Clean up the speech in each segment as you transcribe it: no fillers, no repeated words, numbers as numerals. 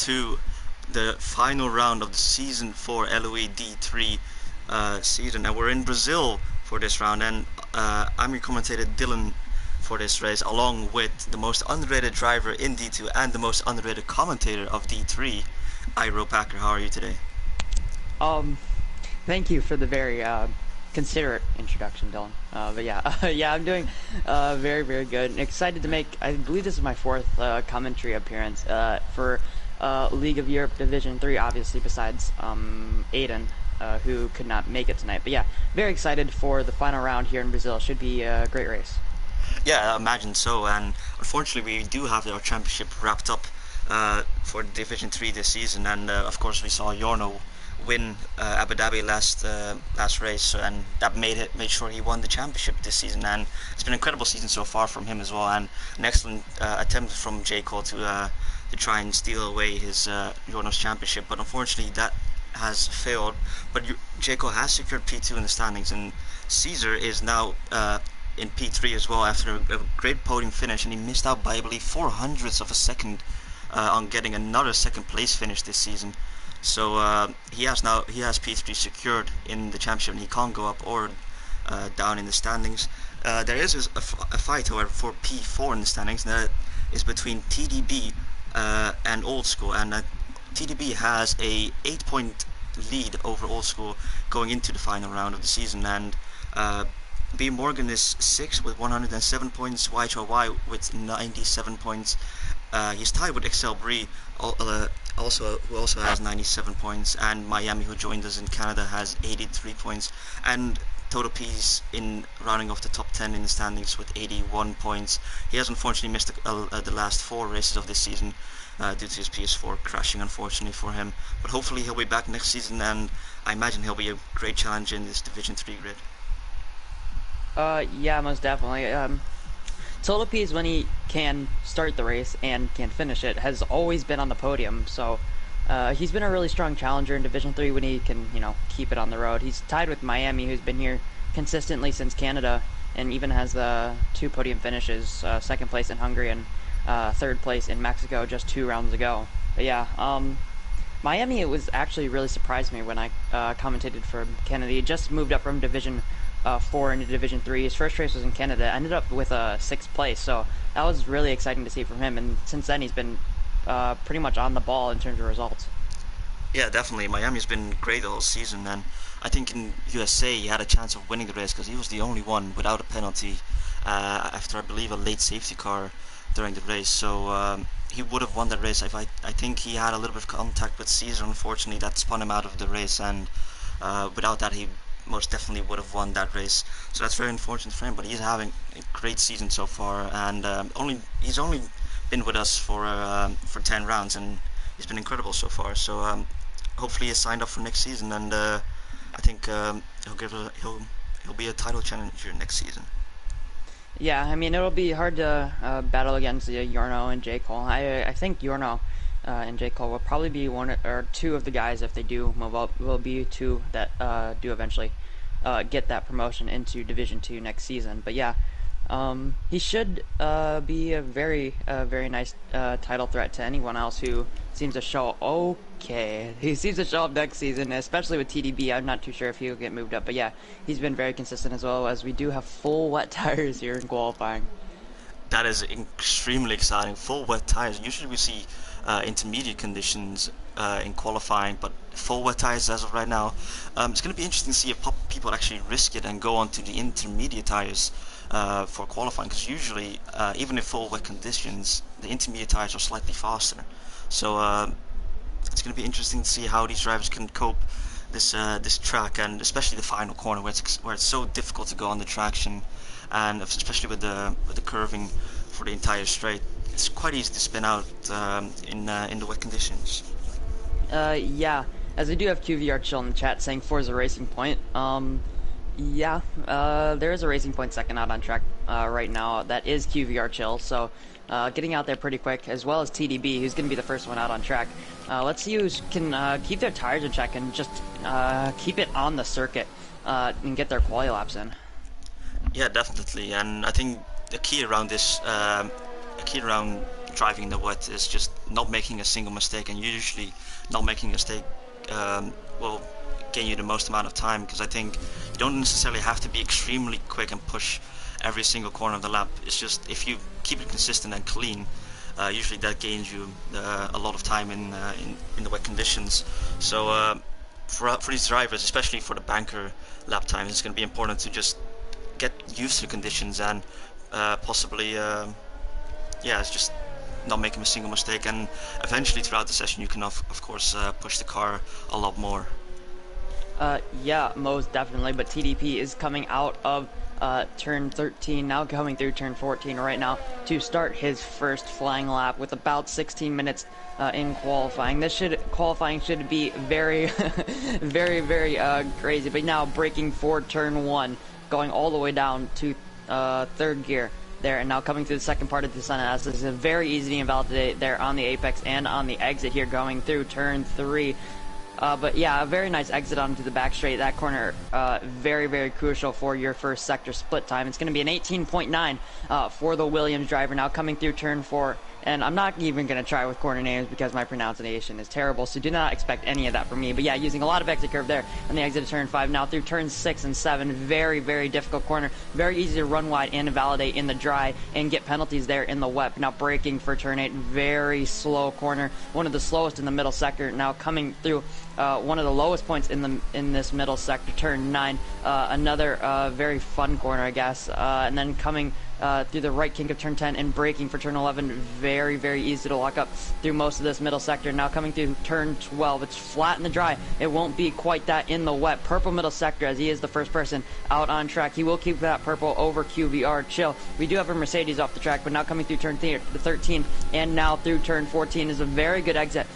to the final round of the Season 4 LOE D3 season. And we're in Brazil for this round, and I'm your commentator Dylan for this race, along with the most underrated driver in D2 and the most underrated commentator of D3, Iro Packer. How are you today? Um, Thank you for the very considerate introduction, Dylan. But yeah, yeah, I'm doing very, very good. Excited to make. I believe this is my fourth commentary appearance for League of Europe Division 3. Obviously, besides Aiden, who could not make it tonight. But yeah, very excited for the final round here in Brazil. Should be a great race. Yeah, I imagine so. And unfortunately, we do have our championship wrapped up for Division 3 this season. And of course, we saw Jorno win Abu Dhabi last race, and that made sure he won the championship this season. And it's been an incredible season so far from him as well, and an excellent attempt from J Cole to try and steal away his Jorno's championship. But unfortunately, that has failed. But J Cole has secured P2 in the standings, and Caesar is now in P3 as well after a great podium finish, and he missed out by I believe 400ths of a second on getting another second place finish this season. So he has P3 secured in the championship, and he can't go up or down in the standings. There is a fight, however, for P4 in the standings, and that is between TDB and Old School, and TDB has a 8-point lead over Old School going into the final round of the season, and B Morgan is 6th with 107 points, YHY with 97 points. He's tied with Excel Bree, who also has 97 points, and Miami, who joined us in Canada, has 83 points. And Total P's in rounding off the top 10 in the standings with 81 points. He has unfortunately missed the last 4 races of this season due to his PS4 crashing, unfortunately for him. But hopefully he'll be back next season, and I imagine he'll be a great challenge in this Division 3 grid. Yeah, most definitely. Total Peas, when he can start the race and can finish it, has always been on the podium. So he's been a really strong challenger in Division 3 when he can, keep it on the road. He's tied with Miami, who's been here consistently since Canada, and even has the 2 podium finishes, second place in Hungary and third place in Mexico just 2 rounds ago. But yeah, Miami, it was actually really surprised me when I commentated for Canada. He just moved up from Division 4 into Division 3. His first race was in Canada. Ended up with a 6th place, so that was really exciting to see from him. And since then, he's been pretty much on the ball in terms of results. Yeah, definitely. Miami's been great all season, and I think in USA he had a chance of winning the race because he was the only one without a penalty after I believe a late safety car during the race. So he would have won that race. I think he had a little bit of contact with Caesar, unfortunately, that spun him out of the race, and without that he most definitely would have won that race. So that's very unfortunate for him, but he's having a great season so far, and he's only been with us for 10 rounds, and he's been incredible so far. So hopefully he's signed up for next season, and I think he'll be a title challenger next season. Yeah, I mean, it'll be hard to battle against Jorno and J. Cole. I think Jorno and J. Cole will probably be 1 or 2 of the guys, if they do move up, will be 2 that do eventually get that promotion into Division 2 next season. But yeah, he should be a very nice title threat to anyone else who seems to show he seems to show up next season, especially with TDB. I'm not too sure if he'll get moved up, but yeah, he's been very consistent, as well as we do have full wet tires here in qualifying. That is extremely exciting. Full wet tires. Usually we see intermediate conditions in qualifying, but full wet tires as of right now. It's going to be interesting to see if people actually risk it and go on to the intermediate tires for qualifying, because usually even in full wet conditions the intermediate tires are slightly faster. So it's going to be interesting to see how these drivers can cope this track, and especially the final corner where it's so difficult to go on the traction, and especially with the curving for the entire straight. It's quite easy to spin out in the wet conditions. Yeah, as I do have QVR Chill in the chat saying Forza Racing Point. Yeah, there is a Racing Point second out on track right now. That is QVR Chill, so getting out there pretty quick, as well as TDB, who's going to be the first one out on track. Let's see who can keep their tires in check and just keep it on the circuit and get their quali laps in. Yeah, definitely, and I think the key around driving in the wet is just not making a single mistake, and usually not making a mistake will gain you the most amount of time, because I think you don't necessarily have to be extremely quick and push every single corner of the lap. It's just if you keep it consistent and clean, usually that gains you a lot of time in the wet conditions. So for these drivers, especially for the banker lap times, it's going to be important to just get used to the conditions and possibly it's just not making a single mistake, and eventually throughout the session you can of course push the car a lot more. Yeah, most definitely, but TDP is coming out of turn 13, now coming through turn 14 right now to start his first flying lap with about 16 minutes in qualifying. Qualifying should be very, very crazy, but now braking for turn 1, going all the way down to third gear there, and now coming through the second part of the Senna S. This is very easy to invalidate there on the apex and on the exit here going through turn 3. But yeah, a very nice exit onto the back straight. That corner, very crucial for your first sector split time. It's going to be an 18.9 for the Williams driver now coming through turn 4. And I'm not even going to try with corner names because my pronunciation is terrible, so do not expect any of that from me. But yeah, using a lot of exit curve there on the exit of turn 5. Now through turns 6 and 7, very difficult corner. Very easy to run wide and invalidate in the dry and get penalties there in the wet. Now braking for turn 8, very slow corner. One of the slowest in the middle sector. Now coming through one of the lowest points in this middle sector, turn 9. Another very fun corner, I guess. And then coming through the right kink of turn 10 and braking for turn 11. Very easy to lock up through most of this middle sector. Now coming through turn 12, it's flat in the dry. It won't be quite that in the wet. Purple middle sector, as he is the first person out on track. He will keep that purple over QVR. Chill. We do have a Mercedes off the track, but now coming through turn 13 and now through turn 14 is a very good exit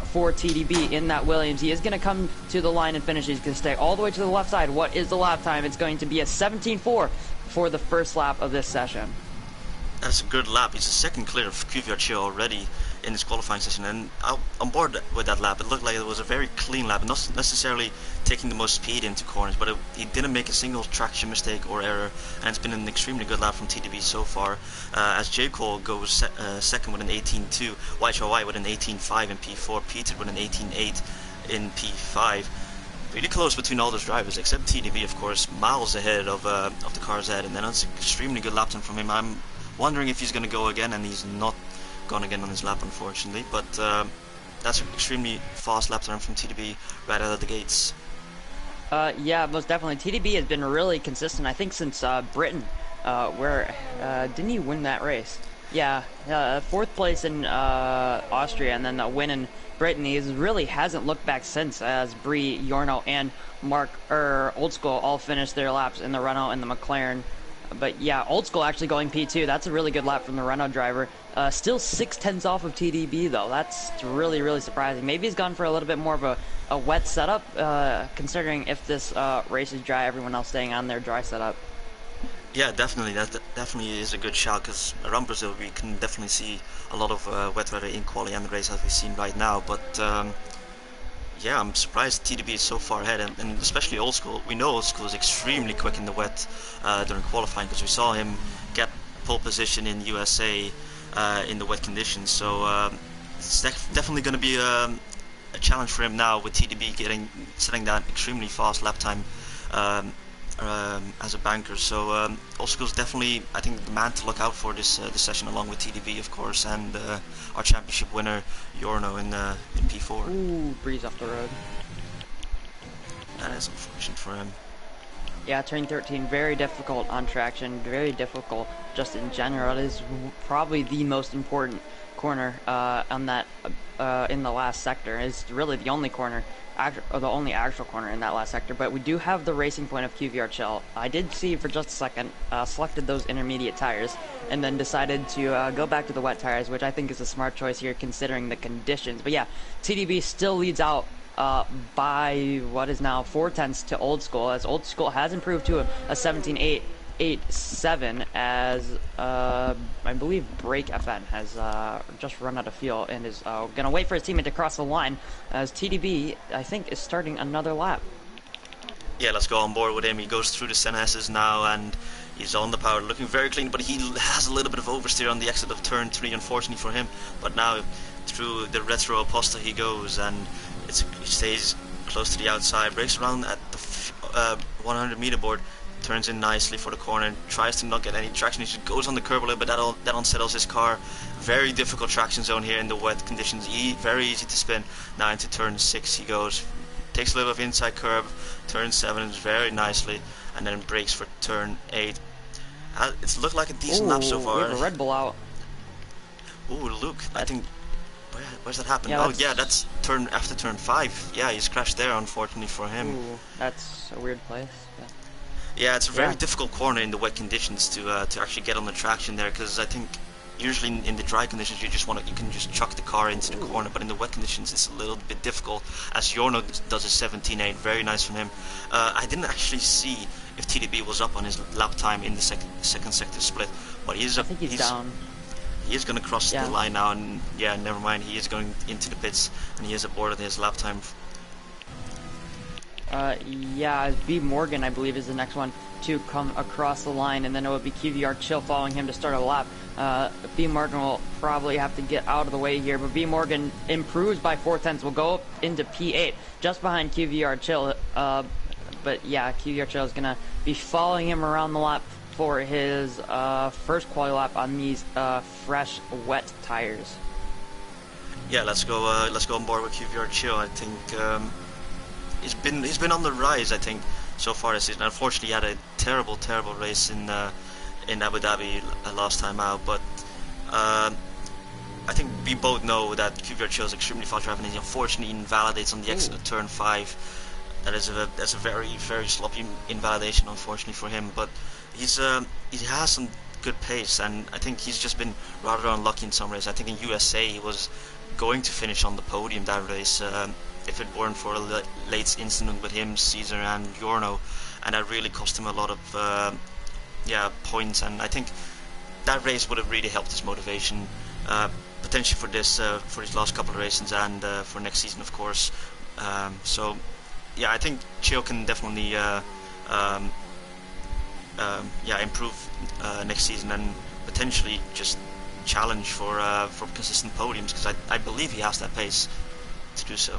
for TDB in that Williams. He is going to come to the line and finish. He's going to stay all the way to the left side. What is the lap time? It's going to be a 17.4 for the first lap of this session. That's a good lap. He's a second clear of QVR already in his qualifying session, and I'm bored with that lap. It looked like it was a very clean lap, not necessarily taking the most speed into corners, but he didn't make a single traction mistake or error, and it's been an extremely good lap from TDB so far. As J. Cole goes second with an 18.2, YHY with an 18.5 in P4, Peter with an 18.8 in P5. Really close between all those drivers, except TDB, of course, miles ahead of the cars ahead, and then it's an extremely good lap time from him. I'm wondering if he's going to go again, and he's not gone again on his lap, unfortunately, but that's an extremely fast lap time from TDB right out of the gates. Yeah, most definitely. TDB has been really consistent, I think, since Britain, where didn't he win that race? Yeah, 4th place in Austria, and then a win in Britain. He really hasn't looked back since, as Bree, Yorno, and Mark Old School all finished their laps in the Renault and the McLaren. But yeah, Old School actually going P2. That's a really good lap from the Renault driver. Still 6/10 off of TDB though. That's really surprising. Maybe he's gone for a little bit more of a wet setup, considering if this race is dry, everyone else staying on their dry setup. Yeah, definitely. That definitely is a good shout, because around Brazil we can definitely see a lot of wet weather in quali and the race as we've seen right now. But yeah, I'm surprised TDB is so far ahead, and especially Old School. We know Old School is extremely quick in the wet during qualifying, because we saw him get pole position in USA in the wet conditions. So it's definitely going to be a challenge for him now with TDB setting that extremely fast lap time as a banker. So Old School is definitely, I think, the man to look out for this session, along with TDB, of course, and our championship winner Yorno in P4. Ooh, breeze off the road. That is unfortunate for him. Yeah, turn 13, very difficult on traction, very difficult just in general. It is probably the most important corner on that in the last sector. It's really the only corner, or the only actual corner in that last sector. But we do have the racing point of QVR Chill. I did see for just a second, selected those intermediate tires, and then decided to go back to the wet tires, which I think is a smart choice here considering the conditions. But yeah, TDB still leads out by what is now 4/10 to Old School, as Old School has improved to a 17.887, as I believe Break FN has just run out of fuel and is gonna wait for his teammate to cross the line, as TDB I think is starting another lap. Yeah, let's go on board with him. He goes through the Senna S's now, and He's on the power, looking very clean, but he has a little bit of oversteer on the exit of turn 3, unfortunately for him. But now through the retro Aposta he goes, and he stays close to the outside, breaks around at the 100 meter board, turns in nicely for the corner, and tries to not get any traction. He just goes on the curb a little bit, that unsettles his car. Very difficult traction zone here in the wet conditions, very easy to spin. Now into turn 6 he goes, takes a little bit of inside curb, turn 7 very nicely, and then brakes for turn 8. It's looked like a decent lap so far. We have a Red Bull out. Ooh, look, I think, where's that happen? Yeah, oh yeah, that's after turn 5. Yeah, he's crashed there, unfortunately for him. Ooh, that's a weird place. Yeah, it's a very difficult corner in the wet conditions to actually get on the traction there, because I think usually in the dry conditions you can just chuck the car into the corner, but in the wet conditions it's a little bit difficult, as Jorno does a 17.8, very nice from him. I didn't actually see if TDB was up on his lap time in the second sector split, but I think he's down. He is going to cross the line now, and yeah, never mind, he is going into the pits, and he is aboard at his lap time. Yeah, B. Morgan, I believe, is the next one to come across the line, and then it would be QVR Chill following him to start a lap. B. Morgan will probably have to get out of the way here, but B. Morgan improves by 0.4, will go up into P8, just behind QVR Chill. But yeah, QVR Chill is going to be following him around the lap for his first quali lap on these fresh, wet tires. Yeah, let's go on board with QVR Chill. I think he's been on the rise, I think, so far this season. Unfortunately, he had a terrible race in Abu Dhabi last time out, but I think we both know that QVR Chill is extremely fast driving, and he unfortunately invalidates on the exit of turn 5. That's a very sloppy invalidation, unfortunately for him. But he has some good pace, and I think he's just been rather unlucky in some races. I think in USA he was going to finish on the podium that race. If it weren't for a late incident with him, Caesar and Jorno, and that really cost him a lot of points, and I think that race would have really helped his motivation, potentially for his last couple of races, and for next season, of course. So yeah, I think Chill can definitely improve next season, and potentially just challenge for consistent podiums, because I believe he has that pace to do so.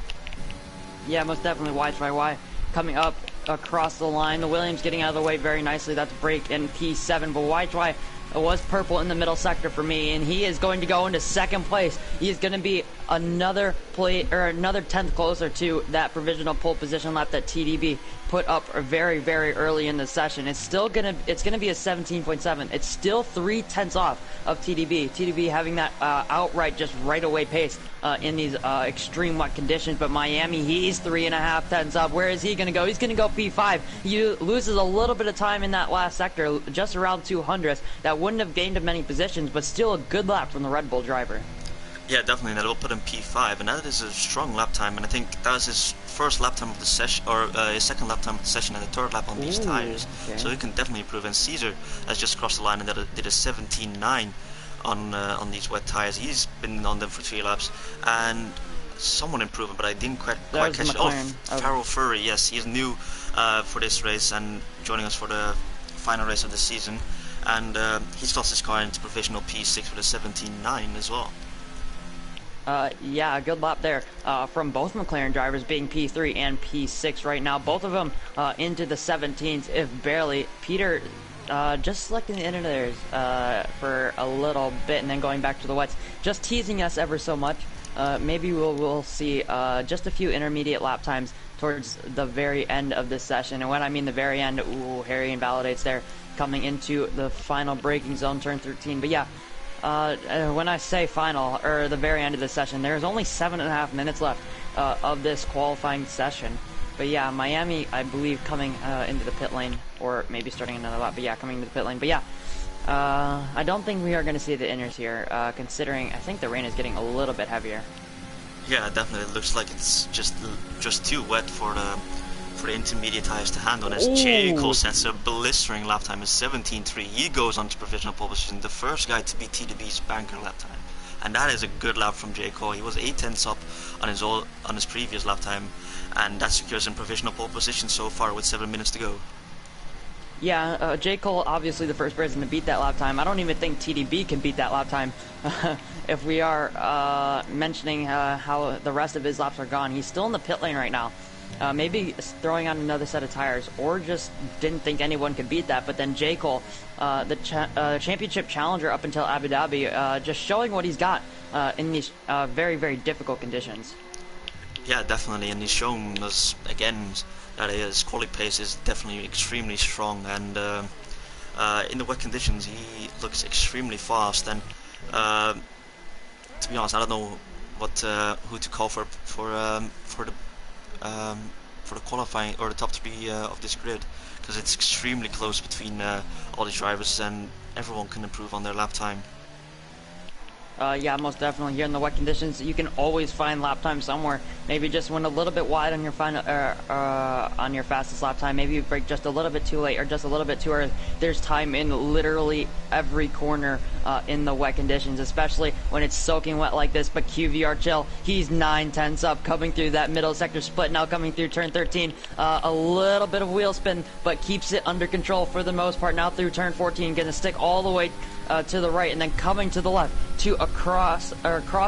Yeah, most definitely. Y2Y coming up across the line. The Williams getting out of the way very nicely. That's break in P7. But Y2Y was purple in the middle sector for me, and he is going to go into second place. He is going to be another 10th closer to that provisional pole position lap that TDB put up very early in the session. It's gonna be a 17.7. It's still 0.3 off of TDB. TDB having that outright just right away pace in these extreme wet conditions. But Miami, he's 3.5 up. Where is he gonna go? He's gonna go P5. He loses a little bit of time in that last sector, just around 200th. That wouldn't have gained him many positions, but still a good lap from the Red Bull driver. Yeah, definitely. That will put him P5, and that is a strong lap time. And I think that was his first lap time of the session, or his second lap time of the session, and the third lap on these tires. Okay. So he can definitely improve. And Caesar has just crossed the line and did a 17.9 on these wet tires. He's been on them for 3 laps, and somewhat improving, but I didn't quite catch it. Oh, Farrell Furry, yes, he's new for this race and joining us for the final race of the season. And he's lost his car into provisional P6 with a 17.9 as well. Yeah, a good lap there from both McLaren drivers, being P3 and P6 right now. Both of them into the 17s, if barely. Peter just selecting the interlayers for a little bit and then going back to the wets, just teasing us ever so much. Maybe we'll see just a few intermediate lap times towards the very end of this session. And when I mean the very end, Harry invalidates there, coming into the final braking zone, turn 13. But yeah, when I say final, or the very end of the session, there's only 7.5 minutes left of this qualifying session. But yeah, Miami, I believe, coming into the pit lane, or maybe starting another lap, but yeah, coming into the pit lane. But yeah, I don't think we are going to see the inners here, considering I think the rain is getting a little bit heavier. Yeah, definitely. It looks like it's just too wet for the intermediate tires to handle. As J. Cole sets a blistering lap time of 17.3. He goes on to provisional pole position, the first guy to beat TDB's banker lap time. And that is a good lap from J. Cole. He was 0.8 up on his previous lap time, and that secures him provisional pole position so far with 7 minutes to go. Yeah, J. Cole, obviously the first person to beat that lap time. I don't even think TDB can beat that lap time. If we are mentioning how the rest of his laps are gone, he's still in the pit lane right now. Maybe throwing on another set of tires, or just didn't think anyone could beat that. But then J. Cole, the championship challenger up until Abu Dhabi, just showing what he's got in these very, very difficult conditions. Yeah, definitely, and he's shown us again that his quality pace is definitely extremely strong, and in the wet conditions he looks extremely fast. And to be honest, I don't know what who to call for the qualifying or the top three of this grid, because it's extremely close between all the drivers, and everyone can improve on their lap time. Yeah, most definitely. Here in the wet conditions, you can always find lap time somewhere. Maybe just went a little bit wide on your final, on your fastest lap time. Maybe you brake just a little bit too late or just a little bit too early. There's time in literally every corner in the wet conditions, especially when it's soaking wet like this. But QVR Chill, he's 9/10 up, coming through that middle sector split. Now coming through turn 13, a little bit of wheel spin, but keeps it under control for the most part. Now through turn 14, gonna stick all the way to the right, and then coming to the left to across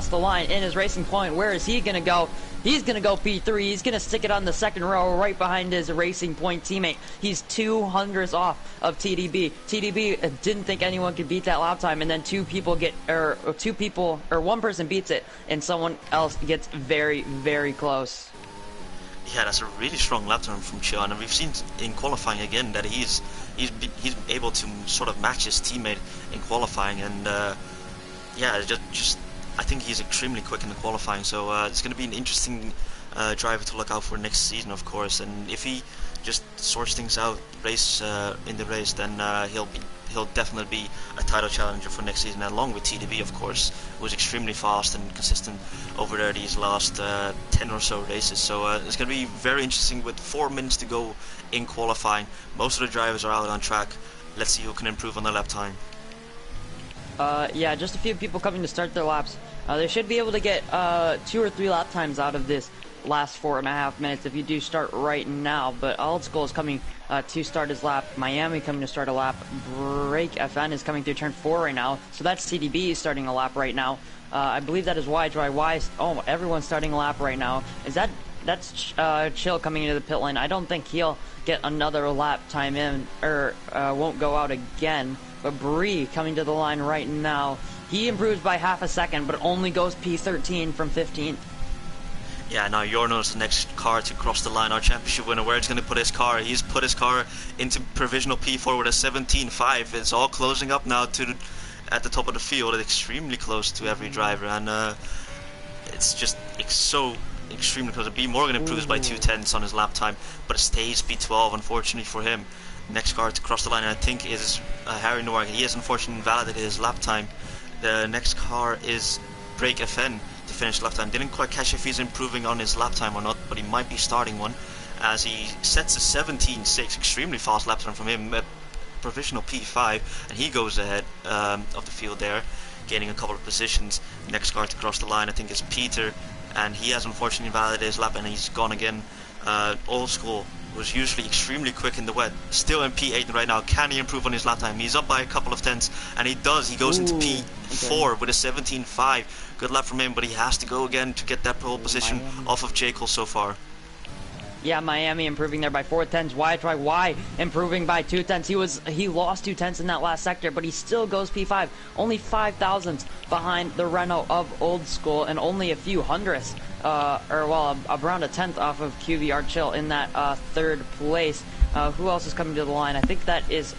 the line in his Racing Point. Where is he gonna go? He's gonna go P3. He's gonna stick it on the second row right behind his Racing Point teammate. He's 200ths off of TDB. TDB didn't think anyone could beat that lap time, and then one person beats it and someone else gets very, very close. Yeah, that's a really strong lap time from Chill, and we've seen in qualifying again that he's able to sort of match his teammate in qualifying, and yeah, just I think he's extremely quick in the qualifying. So it's going to be an interesting driver to look out for next season, of course. And if he just sorts things out in the race, then he'll definitely be a title challenger for next season, along with TDB, of course, who's extremely fast and consistent over there these last 10 or so races. So it's going to be very interesting with 4 minutes to go in qualifying. Most of the drivers are out on track. Let's see who can improve on their lap time. Yeah, just a few people coming to start their laps. They should be able to get 2 or 3 lap times out of this last 4.5 minutes if you do start right now. But Old School is coming to start his lap. Miami coming to start a lap. Break FN is coming through turn 4 right now. So that's TDB starting a lap right now. I believe that is YY. Oh, everyone's starting a lap right now. That's Chill coming into the pit lane. I don't think he'll get another lap time in, or won't go out again. But Bree coming to the line right now. He improves by half a second, but only goes P13 from 15th. Yeah, now Yorno's the next car to cross the line, our championship winner. Where he's going to put his car? He's put his car into provisional P4 with a 17.5. It's all closing up now at the top of the field. It's extremely close to every driver, and it's so extremely close. B Morgan improves by 2/10 on his lap time, but it stays P12, unfortunately for him. Next car to cross the line, I think, is Harry Noir. He has unfortunately invalidated his lap time. The next car is Break FN to finish lap time. Didn't quite catch if he's improving on his lap time or not, but he might be starting one, as he sets a 17.6, extremely fast lap time from him, provisional P5, and he goes ahead of the field there, gaining a couple of positions. Next car to cross the line, I think, is Peter, and he has unfortunately invalidated his lap, and he's gone again. Old School was usually extremely quick in the wet, still in P8 right now. Can he improve on his lap time? He's up by a couple of tenths, and he does. He goes into P4 with a 17.5. Good lap from him, but he has to go again to get that pole position off of J. Cole so far. Yeah, Miami improving there by 4/10. YY improving by 2/10. He lost 2/10 in that last sector, but he still goes P5. Only 5 thousandths behind the Renault of Old School, and only a few hundredths, around a tenth off of QVR Chill in that third place. Who else is coming to the line? I think that is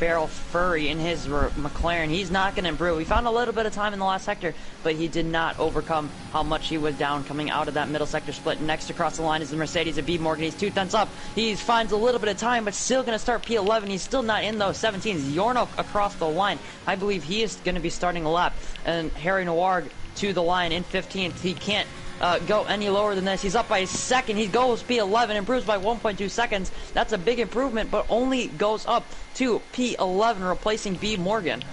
Farrell Furry in his McLaren. He's not going to improve. We found a little bit of time in the last sector, but he did not overcome how much he was down coming out of that middle sector split. Next across the line is the Mercedes of B Morgan. He's 2/10 up. He finds a little bit of time, but still going to start P11. He's still not in those 17s. Yorno across the line. I believe he is going to be starting a lap. And Harry Noir to the line in 15th. He can't go any lower than this. He's up by a second. He goes P11, improves by 1.2 seconds. That's a big improvement, but only goes up to P11, replacing B Morgan.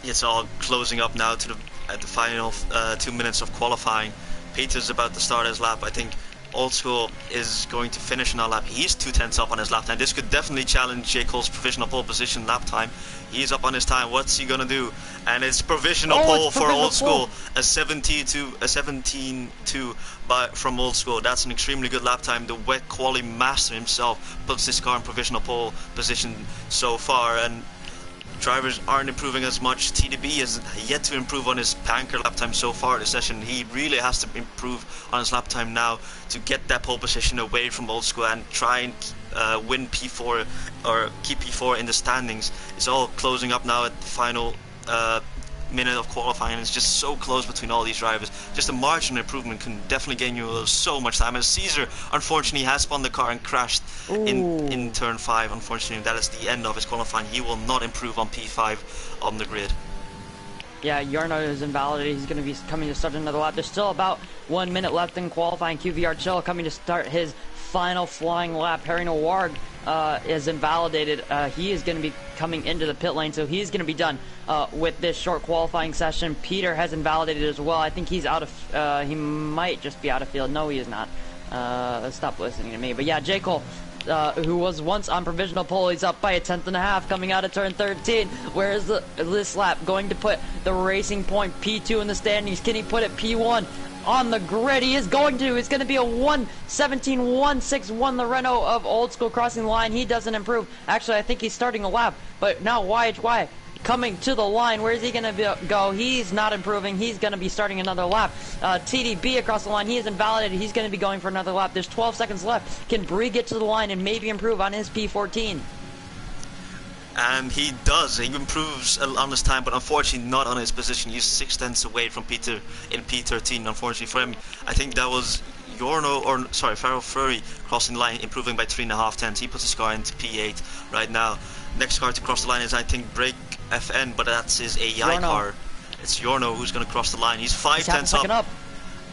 It's all closing up now at the final 2 minutes of qualifying. Peter's about to start his lap. I think Old School is going to finish in our lap. He's 2 tenths up on his lap time. This could definitely challenge J. Cole's provisional pole position lap time. He's up on his time. What's he gonna do? And it's provisional pole for Old School. A 17-2 from Old School. That's an extremely good lap time. The wet quality master himself puts this car in provisional pole position so far, and drivers aren't improving as much. TDB has yet to improve on his banker lap time so far this session. He really has to improve on his lap time now to get that pole position away from Old School and try and win P4 or keep P4 in the standings. It's all closing up now at the final minute of qualifying. It's just so close between all these drivers. Just a marginal improvement can definitely gain you so much time. As Caesar unfortunately has spun the car and crashed in turn 5. Unfortunately, that is the end of his qualifying. He will not improve on P5 on the grid. Yeah, Jarno is invalidated. He's going to be coming to start another lap. There's still about 1 minute left in qualifying. QVR Chill coming to start his final flying lap. Harry Warg is invalidated. He is going to be coming into the pit lane, so he's going to be done with this short qualifying session. Peter has invalidated as well. I think he's out of, he might just be out of field. No, he is not. Stop listening to me. But yeah, J. Cole, who was once on provisional pole, he's up by a 1/10.5 coming out of turn 13. Where is this lap going to put the Racing Point P2 in the standings? Can he put it P1 on the grid? He is going to. It's going to be a 1:17.161. The Renault of Old School crossing the line. He doesn't improve. Actually, I think he's starting a lap. But now YHY coming to the line. Where is he going to go? He's not improving. He's going to be starting another lap. TDB across the line. He is invalidated. He's going to be going for another lap. There's 12 seconds left. Can Bree get to the line and maybe improve on his P14? And he does. He improves on his time, but unfortunately not on his position. He's 6 tenths away from Peter in P13. Unfortunately for him, I think that was Farrell Furry crossing the line, improving by 3.5 tenths. He puts his car into P8 right now. Next car to cross the line is, I think, Break FN, but that's his AI car. It's Jorno who's going to cross the line. He's 5 tenths up.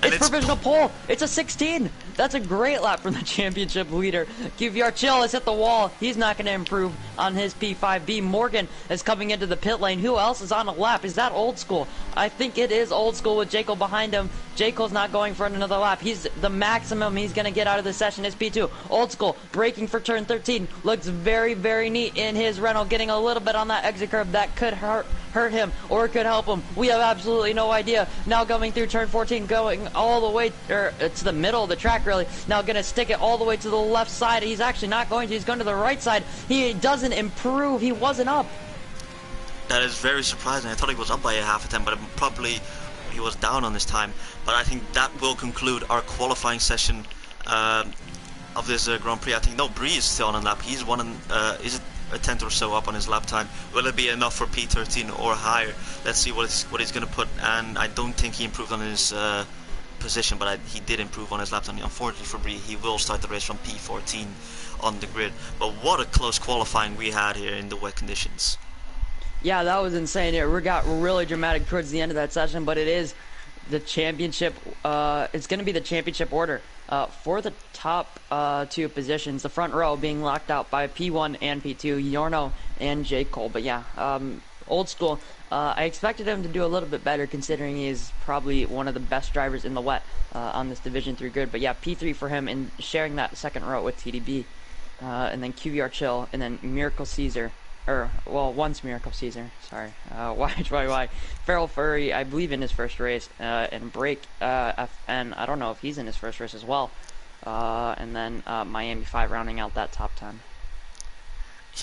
It's provisional pole. It's a 16. That's a great lap from the championship leader. QVR Chill has hit the wall. He's not going to improve on his P5B. Morgan is coming into the pit lane. Who else is on a lap? Is that Old School? I think it is Old School with Jekyll behind him. Jekyll's not going for another lap. He's the maximum he's going to get out of this session is P2. Old School braking for turn 13. Looks very, very neat in his Renault, getting a little bit on that exit curve. That could hurt him or it could help him. We have absolutely no idea. Now going through turn 14, going all the way to the middle of the track, really. Now going to stick it all the way to the left side. He's actually not going to. He's going to the right side. He doesn't improve. He wasn't up. That is very surprising. I thought he was up by a half a 10, but probably he was down on his time. But I think that will conclude our qualifying session of this Grand Prix. I think no, Bree is still on a lap. He's is a 10th or so up on his lap time. Will it be enough for P13 or higher? Let's see what he's going to put. And I don't think he improved on his position, but he did improve on his lap time. Unfortunately for Bree, he will start the race from P14 on the grid. But what a close qualifying we had here in the wet conditions. Yeah, that was insane. It got really dramatic towards the end of that session, but it is the championship. It's going to be the championship order for the top 2 positions. The front row being locked out by P1 and P2, Jorno and J. Cole. But yeah, Old School. I expected him to do a little bit better, considering he is probably one of the best drivers in the wet on this Division 3 grid. But yeah, P3 for him and sharing that second row with TDB, and then QVR Chill, and then Miracle Caesar. Once Miracle Caesar, sorry. YHYY. Farrell Furry, I believe in his first race, and Break FN, I don't know if he's in his first race as well. And then Miami 5 rounding out that top 10.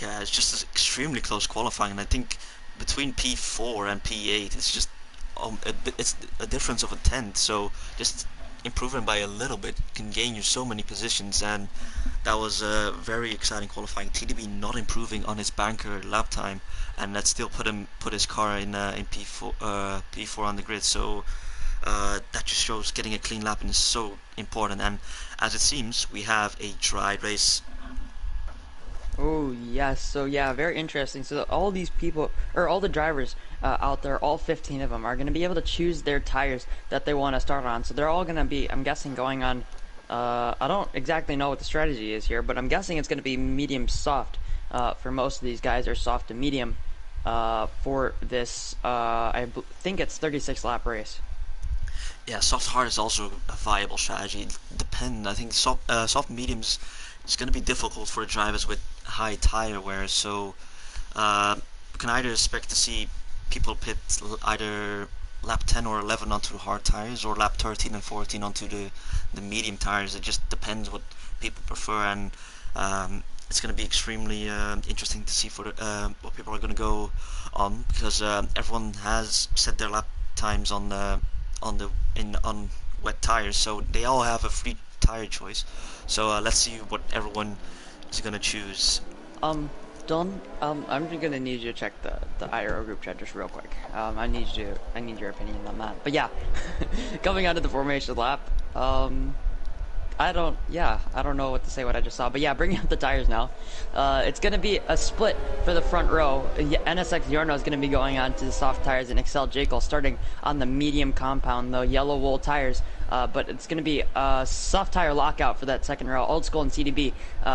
Yeah, it's just an extremely close qualifying, and I think between P4 and P8, it's just it's a difference of a 10th, so just improving by a little bit can gain you so many positions, and that was a very exciting qualifying. TDB not improving on his banker lap time, and that still put his car in P4 on the grid. So that just shows getting a clean lap is so important. And as it seems, we have a dry race. Oh yes, so yeah, very interesting. So all these people, or all the drivers out there, all 15 of them, are going to be able to choose their tires that they want to start on. So they're all going to be, I'm guessing, going on, I don't exactly know what the strategy is here, but I'm guessing it's going to be medium soft for most of these guys, or soft to medium for this, I think it's 36 lap race. Yeah, soft hard is also a viable strategy. Depend. I think soft mediums is going to be difficult for drivers with high tire wear. So you can either expect to see people pit either lap 10 or 11 onto the hard tires, or lap 13 and 14 onto the medium tires. It just depends what people prefer, and it's going to be extremely interesting to see for what people are going to go on, because everyone has set their lap times on wet tires, so they all have a free tire choice. So let's see what everyone is going to choose. Um, Don, I'm just gonna need you to check the IRO group chat just real quick. I need your opinion on that. But yeah, coming onto the formation lap, I don't know what to say what I just saw, but yeah, bringing up the tires now. It's going to be a split for the front row. NSX Yorno is going to be going on to the soft tires, and Excel Jekyll starting on the medium compound, the yellow wool tires. But it's going to be a soft tire lockout for that second row. Old School and CDB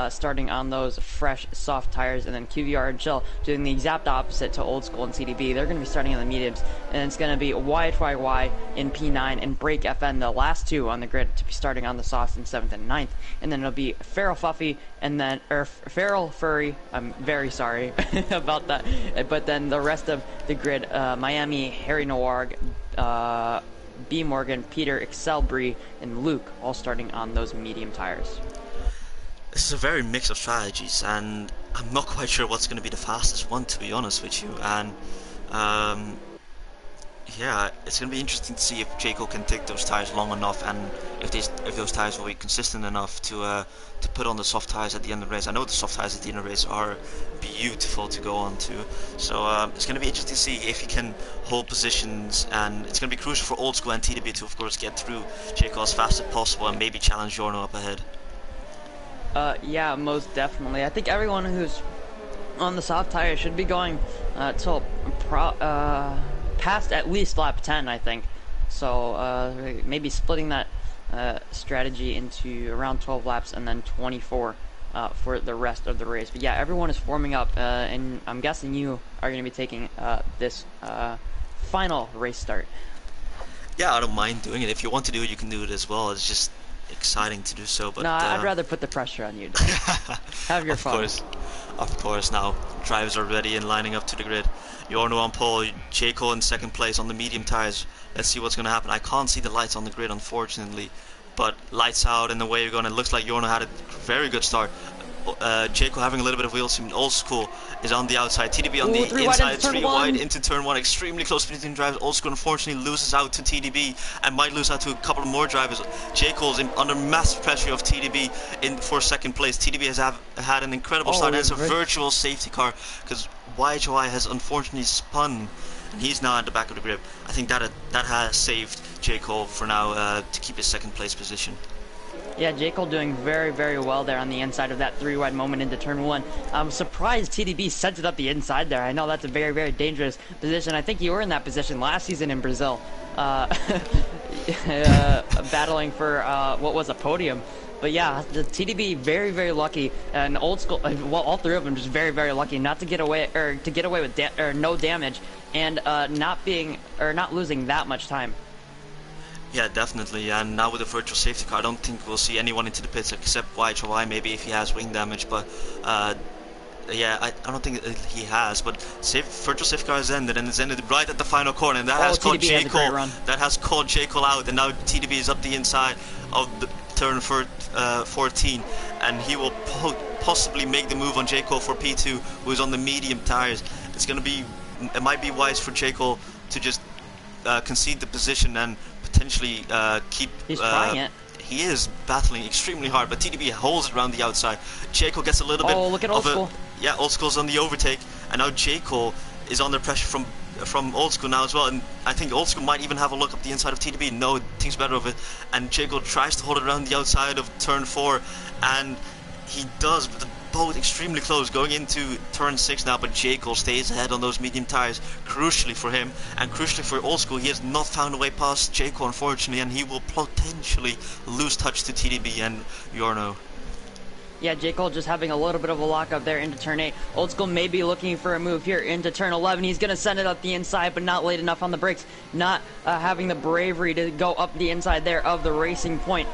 starting on those fresh soft tires, and then QVR and Chill doing the exact opposite to Old School and CDB. They're going to be starting on the mediums, and it's going to be YHYY in P9 and Break FN, the last two on the grid, to be starting on the softs in 7th and 9th. And then it'll be Feral Fuffy and then Feral Furry. I'm very sorry about that. But then the rest of the grid, Miami, Harry Noir, B Morgan, Peter, Excel Bree, and Luke, all starting on those medium tires. This is a very mix of strategies, and I'm not quite sure what's going to be the fastest one, to be honest with you. And yeah, it's going to be interesting to see if Jayco can take those tires long enough, and if those tires will be consistent enough to put on the soft tires at the end of the race. I know the soft tires at the end of the race are beautiful to go on to, so it's going to be interesting to see if he can hold positions, and it's going to be crucial for Old School and TDB to, of course, get through Jayco as fast as possible and maybe challenge Yorno up ahead. Yeah, most definitely. I think everyone who's on the soft tire should be going till past at least lap 10, I think. So maybe splitting that strategy into around 12 laps and then 24 for the rest of the race. But yeah, everyone is forming up, and I'm guessing you are going to be taking this final race start. Yeah, I don't mind doing it. If you want to do it, you can do it as well. It's just exciting to do so. But no, I'd rather put the pressure on you. Have your fun. Of course. Now drivers are ready and lining up to the grid. Yorno on pole, Jayco in second place on the medium tires. Let's see what's going to happen. I can't see the lights on the grid, unfortunately, but lights out and the way you're going. It looks like Yorno had a very good start. Jayco having a little bit of wheel spin. Old School is on the outside. TDB on the inside. 3 wide into turn 1. Extremely close between drivers. Old School unfortunately loses out to TDB and might lose out to a couple more drivers. Jayco's under massive pressure of TDB for second place. TDB has had an incredible start. It's a virtual safety car because YHY has unfortunately spun, and he's now at the back of the grid. I think that has saved Jayco for now to keep his second place position. Yeah, Jayco doing very, very well there on the inside of that 3-wide moment into turn 1. I'm surprised TDB sent it up the inside there. I know that's a very, very dangerous position. I think you were in that position last season in Brazil, battling for what was a podium. But yeah, the TDB very, very lucky, and Old School. Well, all three of them just very, very lucky not to get away with no damage, and not losing that much time. Yeah, definitely, and now with the virtual safety car, I don't think we'll see anyone into the pits except YHY, maybe if he has wing damage, but yeah, I don't think he has, but virtual safety car has ended, and it's ended right at the final corner, and that has caught Jayco out, and now TDB is up the inside of the turn 14, and he will possibly make the move on Jayco for P2, who is on the medium tires. It might be wise for Jayco to just concede the position and potentially keep. He's trying it. He is battling extremely hard, but TDB holds it around the outside. Jayco gets a little bit. Oh, look at Old School. Yeah, Old School's on the overtake, and now Jayco is under pressure from Old School now as well. And I think Old School might even have a look up the inside of TDB. No, thinks better of it, and Jayco tries to hold it around the outside of turn 4, and he does, but both extremely close going into turn 6 now, but Jayco stays ahead on those medium tires, crucially for him and crucially for Old School. He has not found a way past Jayco, unfortunately, and he will potentially lose touch to TDB and Yorno. Yeah, J. Cole just having a little bit of a lockup there into turn 8. Old School may be looking for a move here into turn 11. He's going to send it up the inside, but not late enough on the brakes. Not having the bravery to go up the inside there of the racing point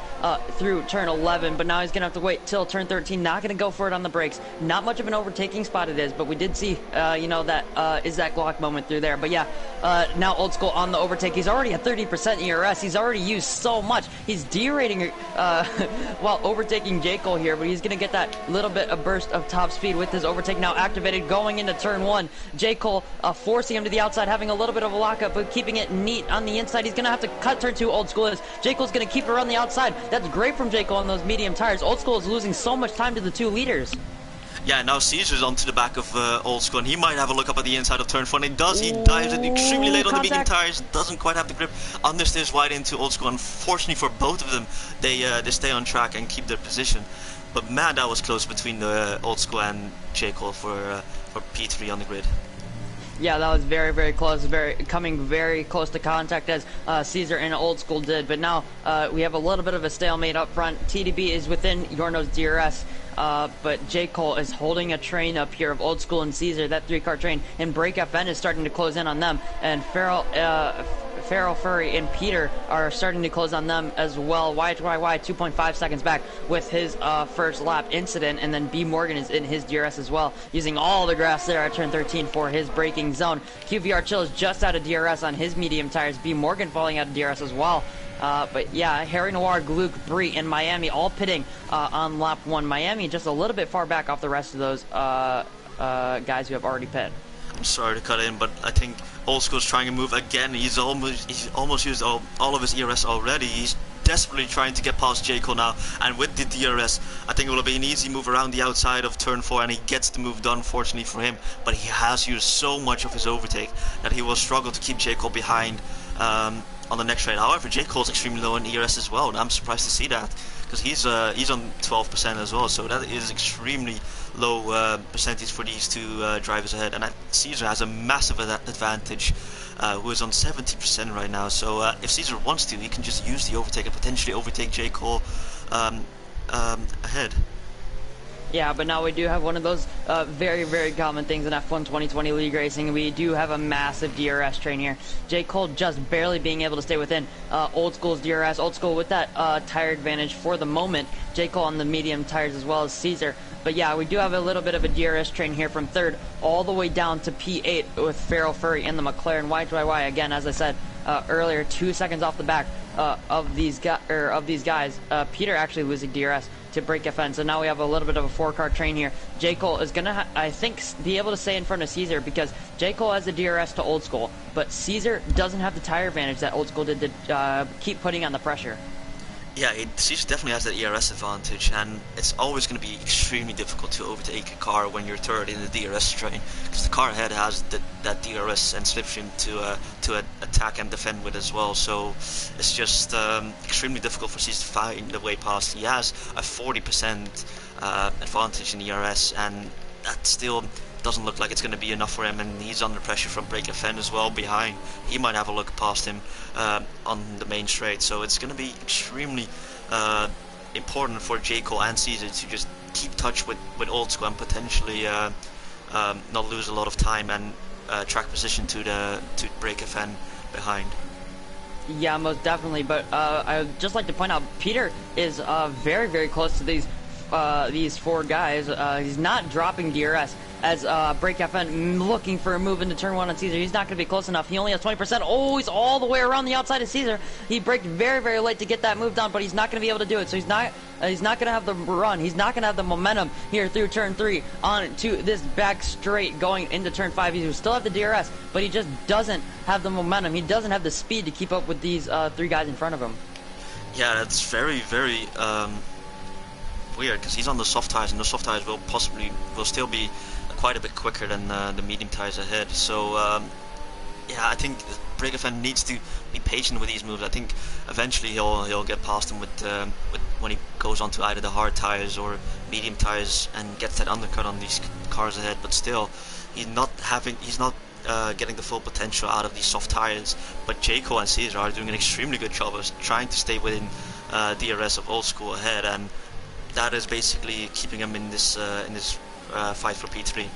through turn 11. But now he's going to have to wait till turn 13. Not going to go for it on the brakes. Not much of an overtaking spot it is, but we did see, that Isaac Glock moment through there. But yeah, now Old School on the overtake. He's already at 30% ERS. He's already used so much. He's derating while overtaking J. Cole here, but he's going to get that little bit of burst of top speed with his overtake now activated going into turn 1. J. Cole forcing him to the outside, having a little bit of a lockup, but keeping it neat on the inside. He's going to have to cut turn 2. Old School is. J. Cole's going to keep it around the outside. That's great from J. Cole on those medium tires. Old School is losing so much time to the 2 leaders. Yeah, now Caesar's onto the back of Old School, and he might have a look up at the inside of turn 4, and he does. He dives it extremely late on the medium tires, doesn't quite have the grip, understeers wide into Old School. Unfortunately for both of them, they stay on track and keep their position. But man, that was close between the Old School and J. Cole for P3 on the grid. Yeah, that was very, very close, coming very close to contact as Caesar and Old School did. But now we have a little bit of a stalemate up front. TDB is within Yorno's DRS, but J. Cole is holding a train up here of Old School and Caesar, that 3-car train, and Break FN is starting to close in on them. And Farrell, Furry, and Peter are starting to close on them as well. YYY 2.5 seconds back with his first lap incident, and then B Morgan is in his DRS as well, using all the grass there at turn 13 for his braking zone. QVR Chill is just out of DRS on his medium tires. B Morgan falling out of DRS as well. But yeah, Harry Noir, Gluck, Bree, and Miami all pitting on lap 1. Miami just a little bit far back off the rest of those guys who have already pit. I'm sorry to cut in, but I think Old School's trying to move again. He's almost used all of his ERS already. He's desperately trying to get past J. Cole now, and with the DRS, I think it will be an easy move around the outside of turn 4, and he gets the move done, fortunately for him. But he has used so much of his overtake that he will struggle to keep J. Cole behind on the next straight. However, J. Cole's extremely low in ERS as well, and I'm surprised to see that, because he's on 12% as well, so that is extremely low percentage for these two drivers ahead. And Caesar has a massive advantage, who is on 70% right now. So if Caesar wants to, he can just use the overtake and potentially overtake J. Cole ahead. Yeah, but now we do have one of those very, very common things in F1 2020 League Racing. We do have a massive DRS train here. J. Cole just barely being able to stay within Old School's DRS. Old School with that tire advantage for the moment. J. Cole on the medium tires as well as Caesar. But yeah, we do have a little bit of a DRS train here from 3rd all the way down to P8 with Farrell Furry and the McLaren. YYY, again, as I said earlier, 2 seconds off the back of these guys. Peter actually losing DRS to Break FN. So now we have a little bit of a 4-car train here. J. Cole is going to, I think, be able to stay in front of Caesar because J. Cole has the DRS to Old School, but Caesar doesn't have the tire advantage that Old School did to keep putting on the pressure. Yeah, Caesar definitely has that ERS advantage, and it's always going to be extremely difficult to overtake a car when you're third in the DRS train, because the car ahead has that DRS and slipstream to attack and defend with as well. So it's just extremely difficult for Caesar to find the way past. He has a 40% advantage in ERS, and that still doesn't look like it's going to be enough for him, and he's under pressure from Break FN as well behind. He might have a look past him on the main straight, so it's going to be extremely important for J. Cole and Caesar to just keep touch with Old School and potentially not lose a lot of time and track position to Break FN behind. Yeah, most definitely, but I would just like to point out Peter is very, very close to these 4 guys. He's not dropping DRS as Break FN looking for a move into turn 1 on Caesar. He's not going to be close enough. He only has 20%. Oh, he's all the way around the outside of Caesar. He braked very, very late to get that move done, but he's not going to be able to do it. So he's not going to have the run. He's not going to have the momentum here through turn 3 on to this back straight going into turn 5. He will still have the DRS, but he just doesn't have the momentum. He doesn't have the speed to keep up with these 3 guys in front of him. Yeah, that's very, very weird, because he's on the soft tires, and the soft tires will still be quite a bit quicker than the medium tires ahead. So yeah, I think Break FN needs to be patient with these moves. I think eventually he'll get past him with when he goes onto either the hard tires or medium tires and gets that undercut on these cars ahead. But still, he's not getting the full potential out of these soft tires. But J. Cole and Caesar are doing an extremely good job of trying to stay within DRS of Old School ahead, and that is basically keeping him in this fight for P3.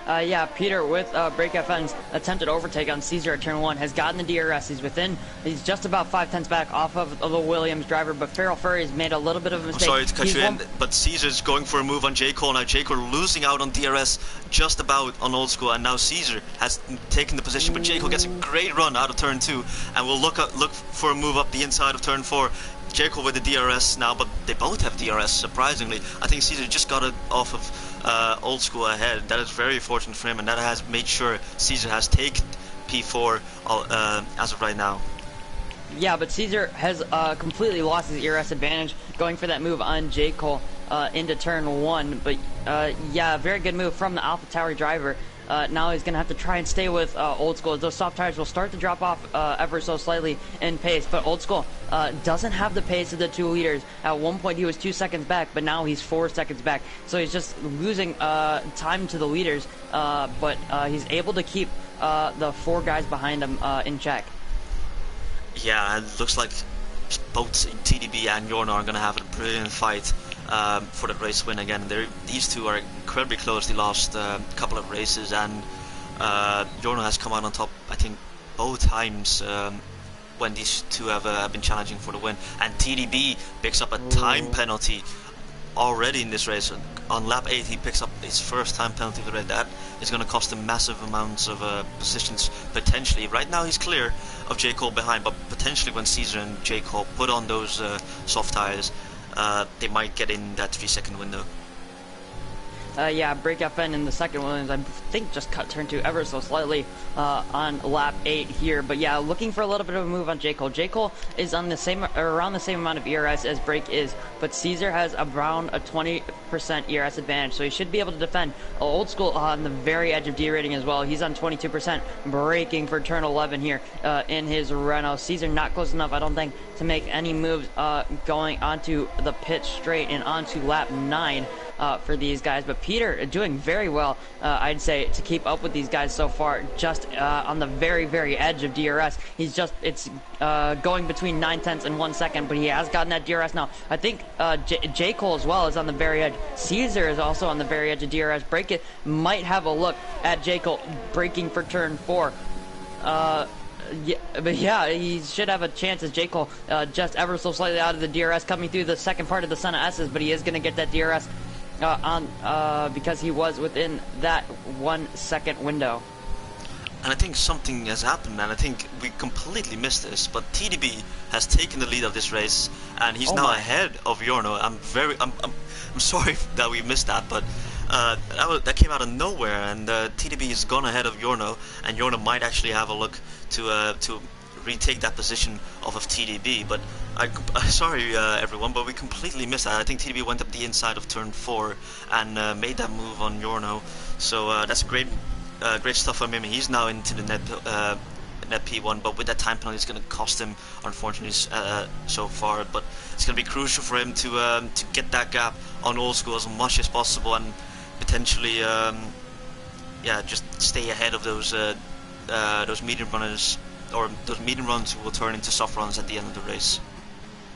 Yeah, Peter with Break FN's attempted overtake on Caesar at turn 1 has gotten the DRS. He's just about 5/10 back off of the Williams driver, but Feral Fury has made a little bit of a mistake. I'm sorry to cut you in, but Caesar's going for a move on J. Cole. Now J. Cole losing out on DRS just about on Old School, and now Caesar has taken the position, but J. Cole gets a great run out of turn 2, and will look for a move up the inside of turn 4. J. Cole with the DRS now, but they both have DRS, surprisingly. I think Caesar just got it off of Old School ahead. That is very fortunate for him, and that has made sure Caesar has taken P4 as of right now. Yeah, but Caesar has completely lost his ERS advantage going for that move on J. Cole into turn 1. But yeah, very good move from the Alpha Tauri driver. Now he's going to have to try and stay with Old School. Those soft tires will start to drop off ever so slightly in pace, but Old School doesn't have the pace of the 2 leaders. At one point he was 2 seconds back, but now he's 4 seconds back. So he's just losing time to the leaders, but he's able to keep the 4 guys behind him in check. Yeah, it looks like both TDB and Yorno are going to have a brilliant fight for the race win again. These two are incredibly close the last couple of races, and Yorno has come out on top, I think, both times when these two have been challenging for the win. And TDB picks up a time penalty already in this race. On lap 8 he picks up his first time penalty for the race. That is going to cost him massive amounts of positions potentially. Right now he's clear of J. Cole behind, but potentially when Caesar and J. Cole put on those soft tires, they might get in that 3-second window. Yeah, Break FN in the second one, I think, just cut turn 2 ever so slightly on lap 8 here. But yeah, looking for a little bit of a move on J. Cole. J. Cole is on the same, around the same amount of ERS as Break is, but Caesar has around a 20% ERS advantage, so he should be able to defend. Old School on the very edge of D rating as well. He's on 22%, braking for turn 11 here in his Renault. Caesar not close enough, I don't think, to make any moves going onto the pit straight and onto lap 9. For these guys, but Peter doing very well, I'd say, to keep up with these guys so far, just on the very, very edge of DRS. It's going between 9/10 and 1 second, but he has gotten that DRS now. I think J. Cole as well is on the very edge. Caesar is also on the very edge of DRS. Break It might have a look at J. Cole braking for turn 4. Yeah, but yeah, he should have a chance as J. Cole just ever so slightly out of the DRS coming through the second part of the Senna S's, but he is going to get that DRS because he was within that 1 second window. And I think something has happened, and I think we completely missed this, but TDB has taken the lead of this race, and he's now ahead of Yorno. I'm sorry that we missed that, but that came out of nowhere, and TDB has gone ahead of Yorno, and Yorno might actually have a look to retake that position off of TDB. But sorry everyone, but we completely missed that. I think TDB went up the inside of turn 4 and made that move on Yorno, so that's great stuff from him. He's now into the net P1, but with that time penalty it's going to cost him, unfortunately, so far. But it's going to be crucial for him to get that gap on Old School as much as possible, and potentially yeah, just stay ahead of those medium runners, or those medium runs who will turn into soft runs at the end of the race.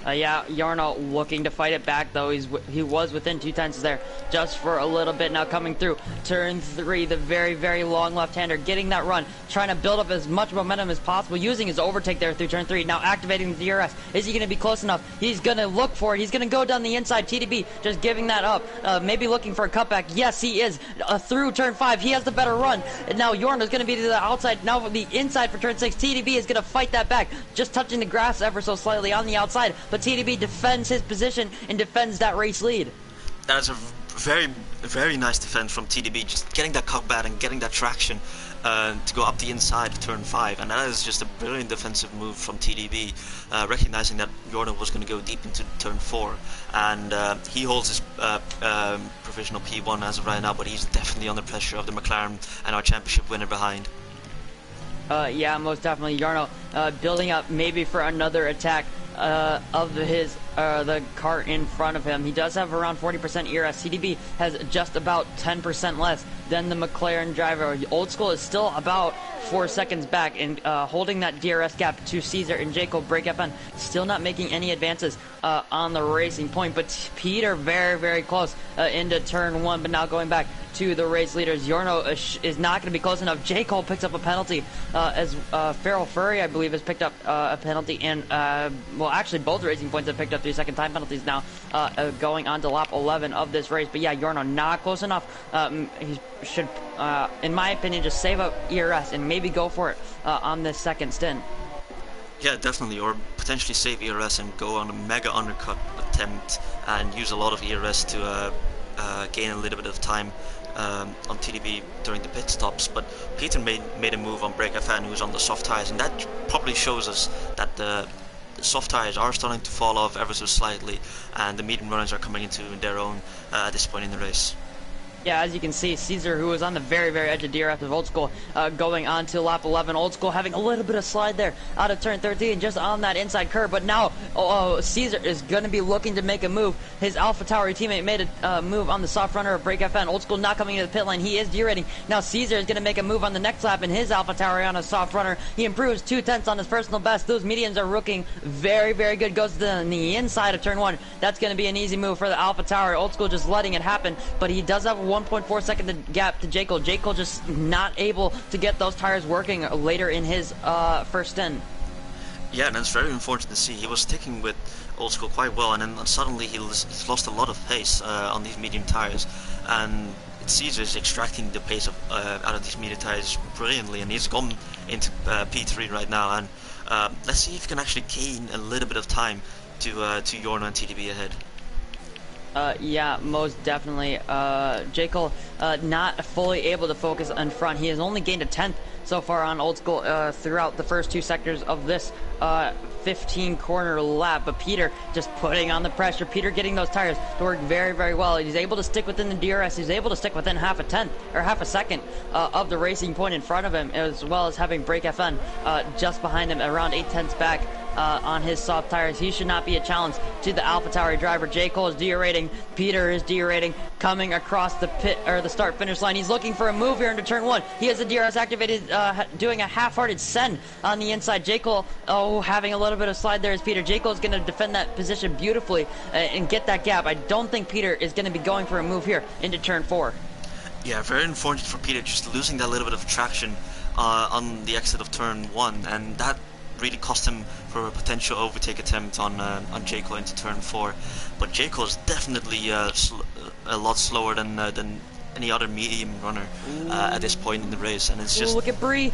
Yeah, Yarno looking to fight it back, though. He was within 2/10 there just for a little bit. Now coming through turn 3, the very, very long left-hander, getting that run, trying to build up as much momentum as possible, using his overtake there through turn 3. Now activating the DRS. Is he going to be close enough? He's going to look for it. He's going to go down the inside. TDB just giving that up. Maybe looking for a cutback. Yes, he is. Through turn 5, he has the better run. And now Yarno's going to be to the outside. Now the inside for turn 6. TDB is going to fight that back. Just touching the grass ever so slightly on the outside. But TDB defends his position and defends that race lead. That is a very, very nice defense from TDB, just getting that cockback and getting that traction to go up the inside of turn 5, and that is just a brilliant defensive move from TDB, recognizing that Yorno was going to go deep into turn 4, and he holds his provisional P1 as of right now, but he's definitely under pressure of the McLaren and our championship winner behind. Yeah, most definitely. Yarno building up maybe for another attack of the car in front of him. He does have around 40% ERS. CDB has just about 10% less than the McLaren driver. Old School is still about 4 seconds back and holding that DRS gap to Caesar and Jaco. Break FN still not making any advances on the racing point, but Peter very, very close into turn 1, but now going back to the race leaders. Yorno is not going to be close enough. J. Cole picks up a penalty as Farrell Furry, I believe, has picked up a penalty. And, well, actually, both racing points have picked up 3-second time penalties now going on to lap 11 of this race. But, yeah, Yorno not close enough. He should, in my opinion, just save up ERS and maybe go for it on this second stint. Yeah, definitely, or potentially save ERS and go on a mega undercut attempt and use a lot of ERS to gain a little bit of time on TDB during the pit stops. But Peter made a move on Break FN, who's on the soft tires, and that probably shows us that the soft tires are starting to fall off ever so slightly, and the medium runners are coming into their own at this point in the race. Yeah, as you can see, Caesar, who was on the very, very edge of DRS of Old School, going on to lap 11. Old School having a little bit of slide there out of turn 13, just on that inside curve. But now Caesar is going to be looking to make a move. His AlphaTauri teammate made a move on the soft runner of Break FN. Old School not coming into the pit lane. He is derating. Now Caesar is going to make a move on the next lap in his AlphaTauri on a soft runner. He improves 2/10 on his personal best. Those medians are looking very, very good. Goes to the inside of turn 1. That's going to be an easy move for the AlphaTauri. Old School just letting it happen, but he does have a 1.4 second gap to J. Cole. J. Cole just not able to get those tires working later in his first stint. Yeah, and it's very unfortunate to see. He was sticking with Old School quite well, and then suddenly he's lost a lot of pace on these medium tires, and Caesar is extracting the pace out of these medium tires brilliantly, and he's gone into P3 right now, and let's see if he can actually gain a little bit of time to Yorno and TDB ahead. Yeah, most definitely. J. Cole not fully able to focus in front. He has only gained a 10th so far on Old School throughout the first 2 sectors of this 15 corner lap. But Peter just putting on the pressure. Peter getting those tires to work very, very well. He's able to stick within the DRS. He's able to stick within half a 10th or half a second of the racing point in front of him, as well as having Break FN just behind him, around 8/10 back. On his soft tires. He should not be a challenge to the AlphaTauri driver. J. Cole is derating. Peter is derating, coming across the pit or the start finish line. He's looking for a move here into turn 1. He has the DRS activated, doing a half-hearted send on the inside. J. Cole, having a little bit of slide there is Peter. J. Cole is going to defend that position beautifully and get that gap. I don't think Peter is going to be going for a move here into turn 4. Yeah, very unfortunate for Peter, just losing that little bit of traction on the exit of turn 1, and that really cost him for a potential overtake attempt on J. Cole into turn 4. But J. Cole is definitely a lot slower than any other medium runner at this point in the race, and it's just... Look at Bree.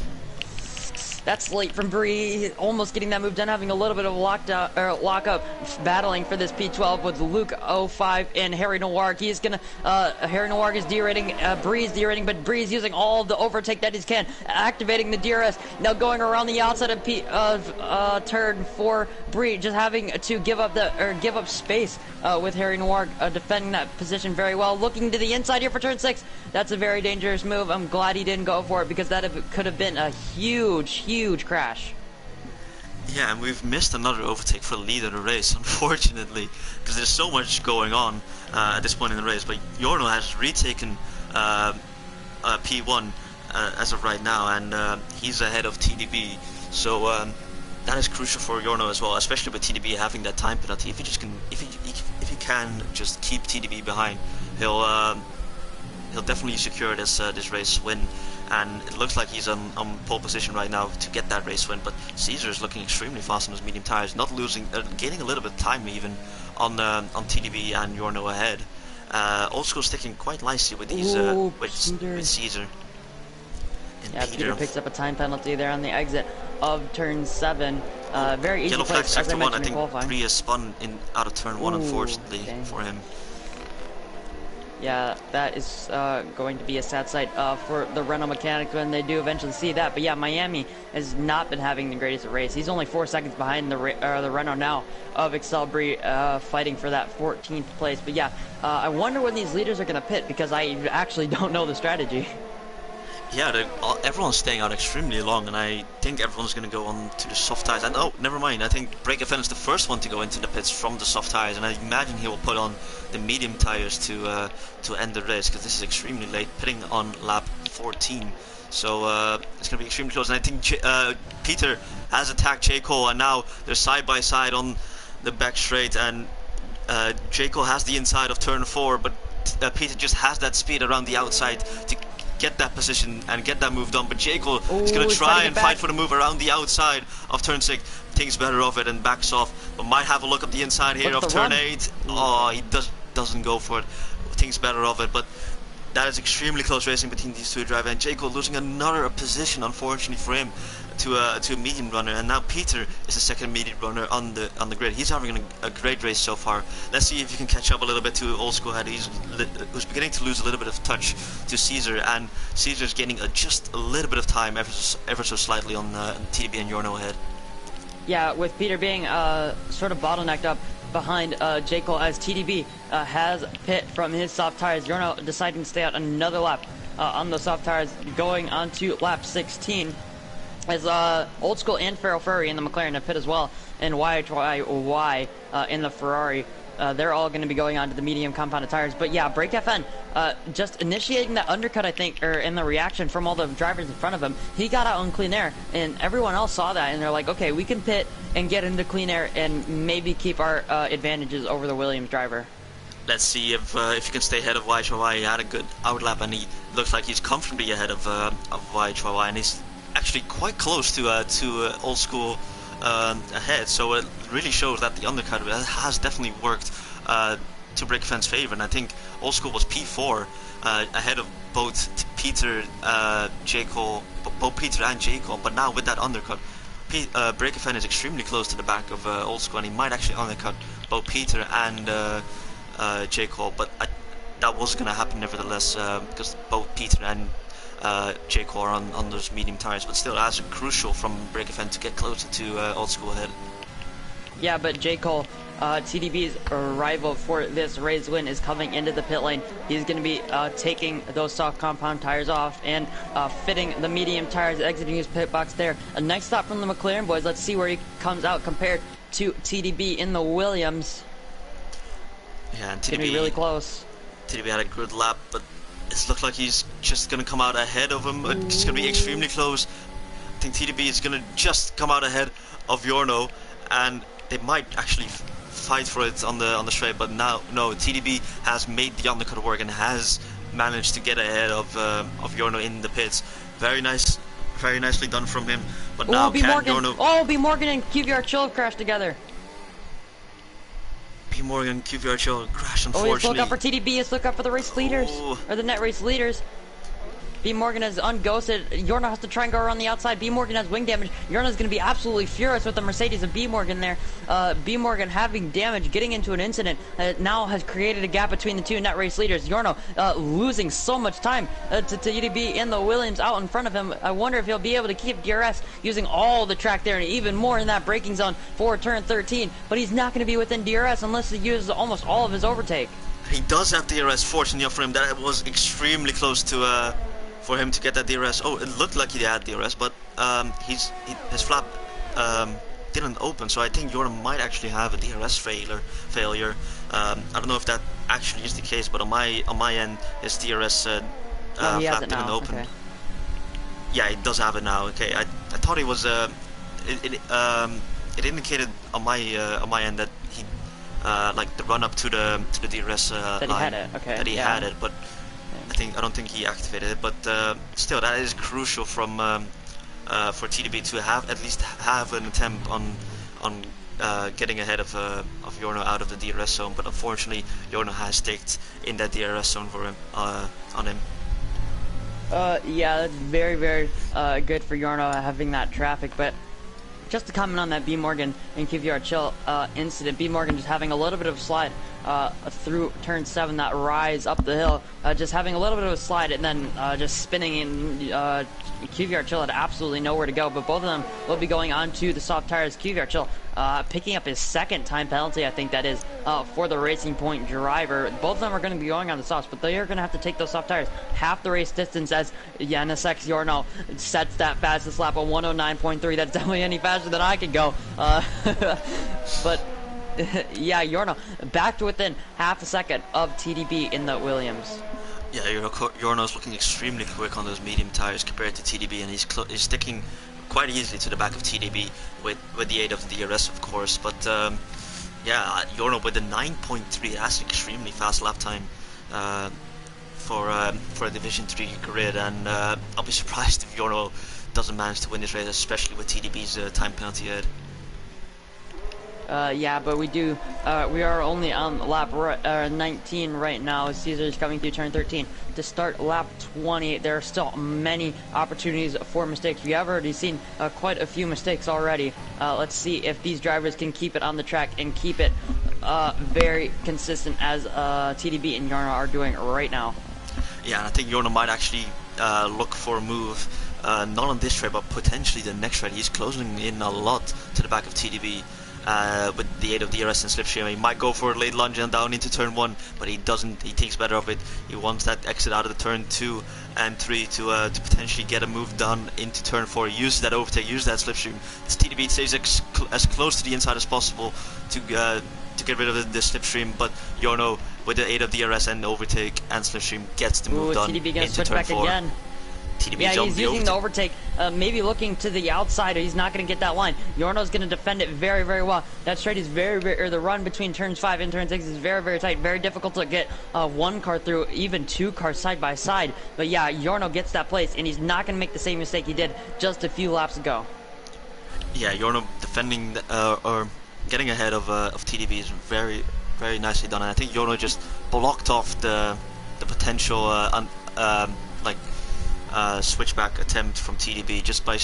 That's late from Bree, almost getting that move done, having a little bit of lock-up, battling for this P12 with Luke 05 and Harry Noir. He's gonna, Harry Noir is derating, Bree is derating, but Bree is using all of the overtake that he can, activating the DRS, now going around the outside of turn 4. Bree just having to give up space with Harry Noir defending that position very well, looking to the inside here for turn 6. That's a very dangerous move. I'm glad he didn't go for it, because that could have been a huge crash. Yeah, and we've missed another overtake for the lead of the race, unfortunately, because there's so much going on at this point in the race. But Yorno has retaken P1 as of right now, and he's ahead of TDB. So that is crucial for Yorno as well, especially with TDB having that time penalty. If he can just keep TDB behind, he'll definitely secure this race win, and it looks like he's on pole position right now to get that race win. But Caesar is looking extremely fast on his medium tires, not losing, gaining a little bit of time even on TDB and Yorno ahead. Old School sticking quite nicely with these with Caesar. And yeah, Peter picks up a time penalty there on the exit of turn 7. Very easy yellow flag place, as I mentioned in qualifying. I think Bree has spun out of turn 1, unfortunately, for him. Yeah, that is going to be a sad sight for the Renault mechanics when they do eventually see that. But yeah, Miami has not been having the greatest race. He's only 4 seconds behind the Renault now of Excel Brie, fighting for that 14th place. But yeah, I wonder when these leaders are going to pit, because I actually don't know the strategy. Yeah, everyone's staying out extremely long, and I think everyone's going to go on to the soft tires. And oh, never mind. I think Brake FN is the first one to go into the pits from the soft tires, and I imagine he will put on the medium tires to end the race because this is extremely late, pitting on lap 14. So it's going to be extremely close. And I think Peter has attacked J. Cole, and now they're side by side on the back straight, and J. Cole has the inside of turn 4, but Peter just has that speed around the outside to get that position and get that move done. But J. Cole is going to try and fight for the move around the outside of turn 6. Thinks better of it and backs off, but might have a look up the inside here of turn 8. Oh, he doesn't go for it. Thinks better of it, but that is extremely close racing between these two drivers, and J. Cole losing another position, unfortunately for him, to a medium runner. And now Peter is the second medium runner on the grid. He's having a great race so far. Let's see if he can catch up a little bit to Old School Head. Who's beginning to lose a little bit of touch to Caesar, and Caesar's gaining just a little bit of time ever so slightly on TDB and Yorno ahead. Yeah, with Peter being sort of bottlenecked up behind J. Cole, as TDB has pit from his soft tires. Yorno deciding to stay out another lap on the soft tires, going on to lap 16. As Old School and Feral Furry in the McLaren have pit as well, and YHY in the Ferrari. They're all going to be going on to the medium compounded tires. But yeah, Brake FN just initiating that undercut, I think, or in the reaction from all the drivers in front of him. He got out on clean air, and everyone else saw that, and they're like, okay, we can pit and get into clean air and maybe keep our advantages over the Williams driver. Let's see if he can stay ahead of YHY. He had a good outlap, and he looks like he's comfortably ahead of YHY, and he's actually quite close to Old School ahead, so it really shows that the undercut has definitely worked to Brake FN's favor. And I think Old School was P4 ahead of both Peter, J. Cole, both Peter and J. Cole, but now with that undercut, Brake FN is extremely close to the back of Old School, and he might actually undercut both Peter and J. Cole, but that was going to happen nevertheless because both Peter and J. Cole are on those medium tires, but still that's crucial from Brake FN to get closer to Old School ahead. Yeah, but J. Cole, TDB's rival for this race win, is coming into the pit lane. He's going to be taking those soft compound tires off and fitting the medium tires, exiting his pit box there. A nice stop from the McLaren boys. Let's see where he comes out compared to TDB in the Williams. Yeah, and TDB gonna be really close. TDB had a good lap, but it looks like he's just going to come out ahead of him. It's going to be extremely close. I think TDB is going to just come out ahead of Yorno, and they might actually fight for it on the straight, but now no, TDB has made the undercut work and has managed to get ahead of Yorno in the pits. Very nicely done from him. But now B. Morgan. Yorno... Oh, B. Morgan and QVR Chill crash together. B. Morgan, QVR Chill crash, unfortunately. Oh, let's look up for TDB. Let's look up for the race leaders, or the net race leaders. B. Morgan is unghosted. Yorno has to try and go around the outside. B. Morgan has wing damage. Yorno's going to be absolutely furious with the Mercedes of B. Morgan there. B. Morgan having damage, getting into an incident now has created a gap between the two net race leaders. Yorno losing so much time to TDB in the Williams out in front of him. I wonder if he'll be able to keep DRS using all the track there and even more in that braking zone for turn 13. But he's not going to be within DRS unless he uses almost all of his overtake. He does have DRS, fortunately for him. That was extremely close to... for him to get that DRS. Oh, it looked like he had DRS, but his flap didn't open, so I think Yorno might actually have a DRS failure. I don't know if that actually is the case, but on my end, his DRS flap didn't open. Okay. Yeah, it does have it now. Okay, I thought it was it indicated on my end that he like the run up to the DRS that line, he had it. Okay, that he had it, but. I don't think he activated it, but still, that is crucial from for TDB to at least have an attempt on getting ahead of Yorno out of the DRS zone. But unfortunately, Yorno has staked in that DRS zone for him on him. Yeah, that's very good for Yorno having that traffic, but. Just to comment on that B. Morgan and QVR Chill incident, B. Morgan just having a little bit of a slide through turn 7, that rise up the hill, just having a little bit of a slide and then just spinning in. QVR Chill had absolutely nowhere to go, but both of them will be going on to the soft tires. QVR Chill picking up his second time penalty, I think that is, for the Racing Point driver. Both of them are going to be going on the softs, but they are going to have to take those soft tires half the race distance as Janisek Jorno sets that fastest lap of 109.3. That's definitely any faster than I can go. But yeah, Jorno back to within half a second of TDB in the Williams. Yeah, Jorno's looking extremely quick on those medium tires compared to TDB, and he's sticking quite easily to the back of TDB with the aid of the DRS, of course. But yeah, Jorno with a 9.3, that's an extremely fast lap time for a Division 3 grid, and I'll be surprised if Jorno doesn't manage to win this race, especially with TDB's time penalty ahead. Yeah, but we are only on lap 19 right now. Caesar's coming through turn 13 to start lap 20. There are still many opportunities for mistakes. We have already seen quite a few mistakes already. Let's see if these drivers can keep it on the track and keep it very consistent as TDB and Jorno are doing right now. Yeah, and I think Jorno might actually look for a move, not on this track, but potentially the next track. He's closing in a lot to the back of TDB. With the aid of DRS and slipstream. He might go for a late lunge and down into turn 1, but he doesn't. He thinks better of it. He wants that exit out of the turn 2 and 3 to potentially get a move done into turn 4. Use that overtake, use that slipstream. This TDB stays as close to the inside as possible to get rid of the slipstream, but Jorno, with the aid of DRS and overtake and slipstream, gets the move done TDB gonna into switch turn back 4. again. Yeah, he's using the overtake, maybe looking to the outside. He's not going to get that line. Jorno's going to defend it very, very well. That straight is or the run between turns 5 and turn 6 is very, very tight. Very difficult to get one car through, even two cars side by side. But yeah, Jorno gets that place, and he's not going to make the same mistake he did just a few laps ago. Yeah, Jorno defending or getting ahead of TDB is very, very nicely done. And I think Jorno just blocked off the potential switchback attempt from TDB just by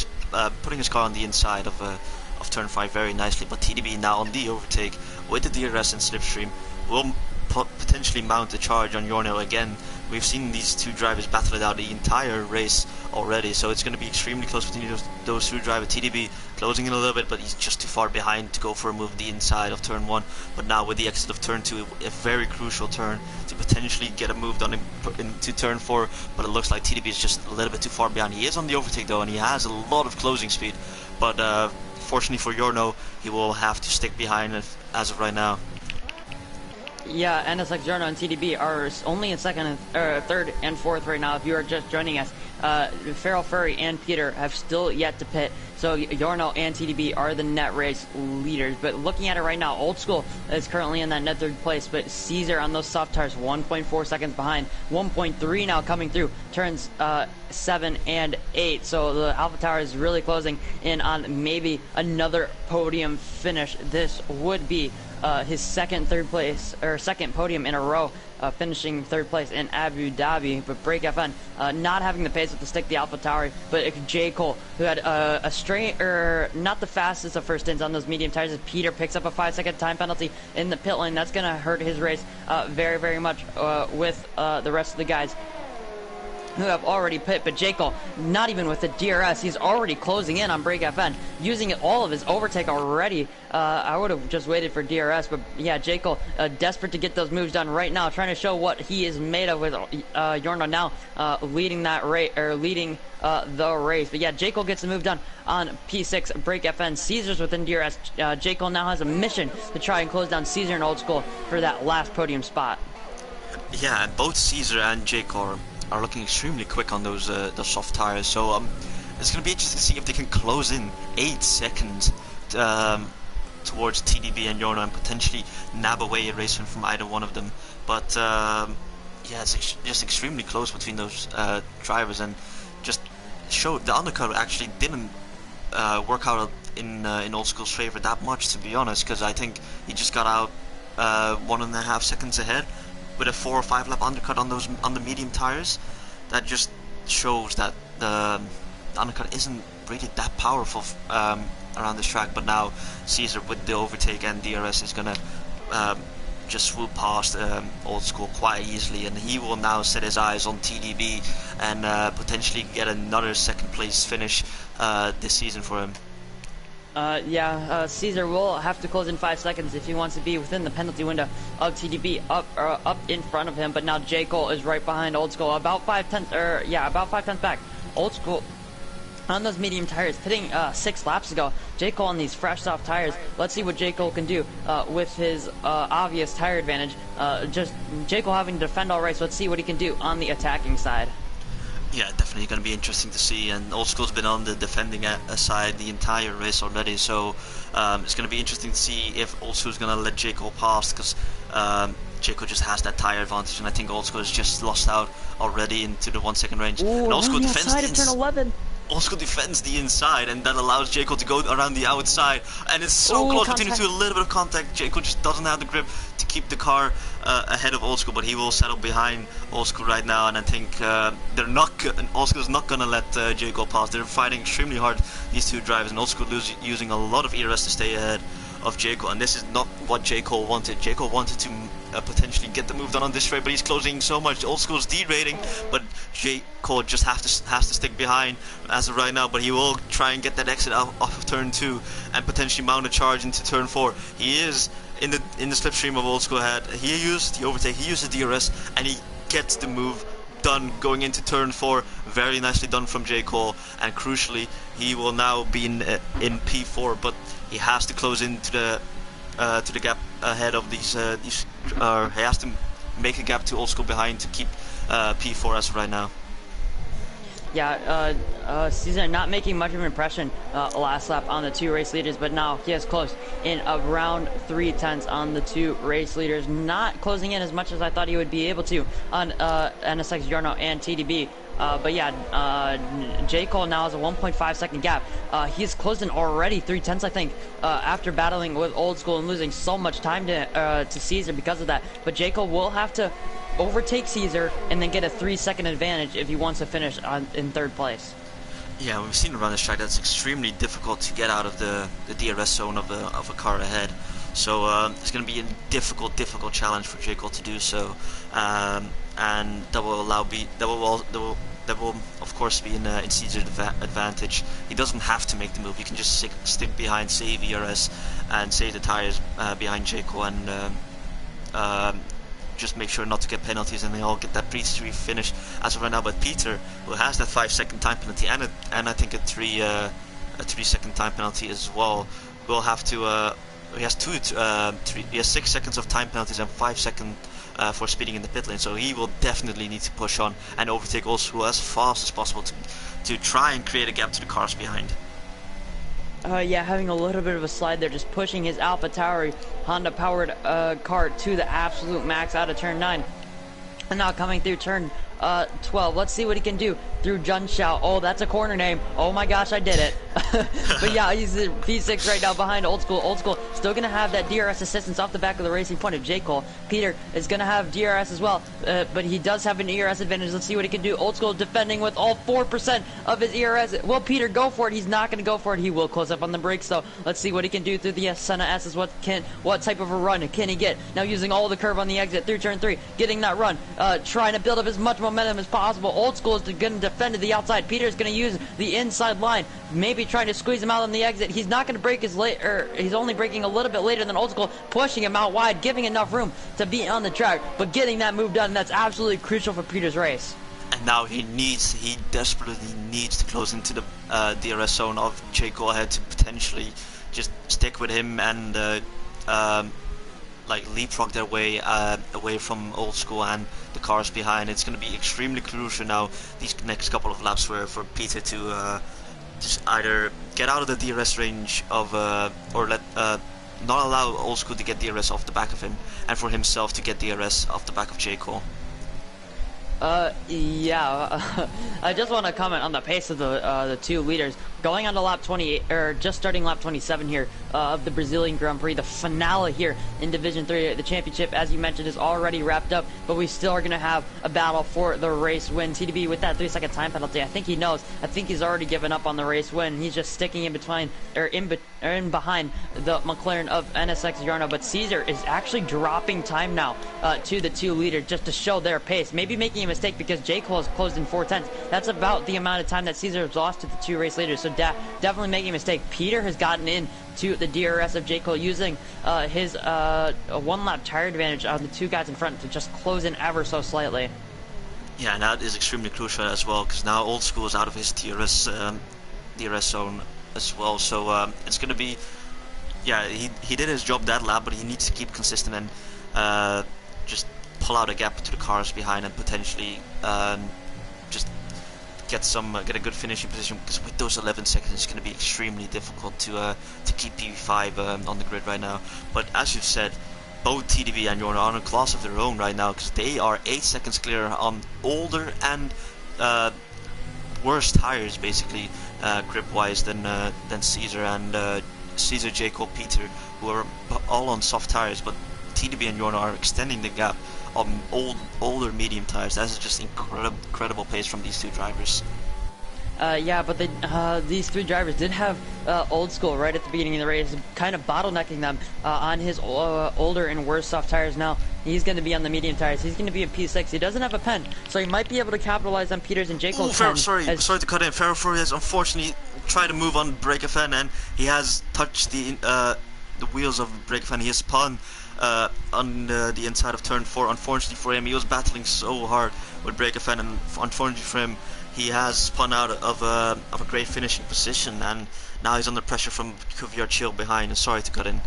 putting his car on the inside of turn 5 very nicely. But TDB now on the overtake with the DRS and slipstream will potentially mount a charge on Jorno again. We've seen these two drivers battle it out the entire race already, so it's going to be extremely close between those two drivers. TDB closing in a little bit, but he's just too far behind to go for a move the inside of turn 1. But now with the exit of turn 2, a very crucial turn to potentially get a move done into turn 4, but it looks like TDB is just a little bit too far behind. He is on the overtake though, and he has a lot of closing speed, but fortunately for Jorno, he will have to stick behind as of right now. Yeah, NSX Jorno and TDB are only in third and fourth right now. If you are just joining us, Farrell Furry and Peter have still yet to pit, so Jorno and TDB are the net race leaders. But looking at it right now, Old School is currently in that net third place, but Caesar on those soft tires 1.4 seconds behind, 1.3 now coming through turns 7 and 8. So the Alpha Tower is really closing in on maybe another podium finish. This would be his second podium in a row, finishing third place in Abu Dhabi. But Break FN not having the pace with the stick the Alpha Tower, but J. Cole, who had not the fastest of first ins on those medium tires, as Peter picks up a 5-second time penalty in the pit lane. That's going to hurt his race very, very much with the rest of the guys who have already pit. But Jekyll, not even with the DRS, he's already closing in on Break FN, using all of his overtake already. I would have just waited for DRS, but yeah, Jekyll desperate to get those moves done right now, trying to show what he is made of with Jorno now leading that race, or leading the race. But yeah, Jekyll gets the move done on P6 Break FN. Caesar's within DRS. Jekyll now has a mission to try and close down Caesar and Old School for that last podium spot. Yeah, and both Caesar and Jekyll are looking extremely quick on those soft tires, so it's going to be interesting to see if they can close in 8 seconds towards TDB and Jorno and potentially nab away a race win from either one of them. But yeah, it's just extremely close between those drivers, and just showed the undercut actually didn't work out in Old School's favor that much, to be honest, because I think he just got out 1.5 seconds ahead with a 4 or 5 lap undercut on the medium tires. That just shows that the undercut isn't really that powerful around this track. But now Caesar with the overtake and DRS is gonna just swoop past Old School quite easily, and he will now set his eyes on TDB and potentially get another second place finish this season for him. Caesar will have to close in 5 seconds if he wants to be within the penalty window of TDB up in front of him. But now J. Cole is right behind Old School, about 5/10, about 5/10 back. Old School on those medium tires, hitting 6 laps ago. J. Cole on these fresh, soft tires. Let's see what J. Cole can do with his obvious tire advantage. Just J. Cole having to defend all race. Let's see what he can do on the attacking side. Yeah, definitely going to be interesting to see, and Old School's been on the defending side the entire race already, so it's going to be interesting to see if Old School's going to let J. Cole pass, because J. Cole just has that tire advantage, and I think Old School has just lost out already into the 1 second range. Ooh, and Old School defends turn 11. Old School defends the inside, and that allows J. Cole to go around the outside, and it's so close between the two, a little bit of contact. J. Cole just doesn't have the grip to keep the car ahead of Old School, but he will settle behind Old School right now, and I think Old School is not gonna let J. Cole pass. They're fighting extremely hard, these two drivers, and Old School using a lot of ERS to stay ahead of J. Cole, and this is not what J. Cole wanted. J. Cole wanted to potentially get the move done on this straight, but he's closing so much. Old School's derating, but J. Cole just has to stick behind as of right now, but he will try and get that exit off of turn 2 and potentially mount a charge into turn 4. He is in the slipstream of Old School ahead. He used the overtake, he used the DRS, and he gets the move done going into turn 4. Very nicely done from J. Cole, and crucially he will now be in P4, but he has to close into the gap ahead of these he has to make a gap to Old School behind to keep P4 as of right now. Yeah, Caesar not making much of an impression last lap on the 2 race leaders, but now he is close in around 3/10 on the 2 race leaders. Not closing in as much as I thought he would be able to on NSX Jarno and TDB. But yeah, J. Cole now has a 1.5 second gap. He's closed in already 3/10, I think, after battling with Old School and losing so much time to Caesar because of that. But J. Cole will have to overtake Caesar and then get a 3-second advantage if he wants to finish in 3rd place. Yeah, we've seen around this track that's extremely difficult to get out of the DRS zone of a car ahead. So it's going to be a difficult challenge for J. Cole to do so, and that will of course be in Caesar's advantage. He doesn't have to make the move. He can just stick behind, save ERS, and save the tires behind J. Cole, and just make sure not to get penalties, and they all get that P3 finish as of right now. But Peter, who has that 5-second time penalty and I think a 3-second time penalty as well, will have to. He has 6 seconds of time penalties and 5 seconds for speeding in the pit lane, so he will definitely need to push on and overtake Old School as fast as possible to try and create a gap to the cars behind. Yeah, having a little bit of a slide there, just pushing his Alpha Tauri Honda powered car to the absolute max out of turn 9. And now coming through turn 12. Let's see what he can do through Junshao. Oh, that's a corner name. Oh my gosh, I did it. But yeah, he's in P6 right now behind Old School. Old School still going to have that DRS assistance off the back of the racing point of J. Cole. Peter is going to have DRS as well, but he does have an ERS advantage. Let's see what he can do. Old School defending with all 4% of his ERS. Will Peter go for it? He's not going to go for it. He will close up on the brakes, though. Let's see what he can do through the Senna S's. What type of a run can he get? Now using all the curve on the exit through turn 3, getting that run, trying to build up as much momentum as possible. Old School is going to defend to the outside. Peter's going to use the inside line, maybe trying to squeeze him out on the exit. He's not going to break his he's only breaking a little bit later than Old School, pushing him out wide, giving enough room to be on the track, but getting that move done. That's absolutely crucial for Peter's race. And now he desperately needs to close into the DRS zone of J. Cole ahead to potentially just stick with him and like leapfrog their way away from Old School and the cars behind. It's going to be extremely crucial now these next couple of laps for Peter to just either get out of the DRS range of or let not allow Old School to get DRS off the back of him, and for himself to get DRS off the back of J. Cole. Yeah, I just want to comment on the pace of the 2 leaders. going on to lap 28, or just starting lap 27 here of the Brazilian Grand Prix, the finale here in Division 3. The championship, as you mentioned, is already wrapped up, but we still are going to have a battle for the race win. TDB with that 3-second time penalty, I think he knows. I think he's already given up on the race win. He's just sticking in between, or in behind the McLaren of NSX Yarno, but Caesar is actually dropping time now to the two leaders just to show their pace. Maybe making a mistake because J. Cole has closed in 4/10. That's about the amount of time that Caesar has lost to the two race leaders, so definitely making a mistake. Peter has gotten in to the DRS of J. Cole using his one-lap tire advantage on the two guys in front to just close in ever so slightly. Yeah, and that is extremely crucial as well, because now Old School is out of his DRS zone as well, so it's going to be, yeah, he did his job that lap, but he needs to keep consistent and just pull out a gap to the cars behind and potentially just get a good finishing position, because with those 11 seconds it's going to be extremely difficult to keep PB5 on the grid right now. But as you've said, both TDB and Yorno are on a class of their own right now, because they are 8 seconds clear on older and worse tires, basically grip wise, than Caesar and Caesar, J. Cole, Peter, who are all on soft tires. But TDB and Yorno are extending the gap on older medium tires. That's just incredible pace from these two drivers. Yeah, but these three drivers did have Old School right at the beginning of the race, kind of bottlenecking them on his older and worse soft tires. Now he's going to be on the medium tires. He's going to be in P6. He doesn't have a pen, so he might be able to capitalize on Peters and J. Cole's pen. Sorry to cut in. Ferro has unfortunately tried to move on Brake FN, and he has touched the wheels of Brake FN. He has spun on the inside of turn 4. Unfortunately for him, he was battling so hard with Brake FN, and unfortunately for him, he has spun out of a great finishing position, and now he's under pressure from Cuvier Chill behind. Sorry to cut in.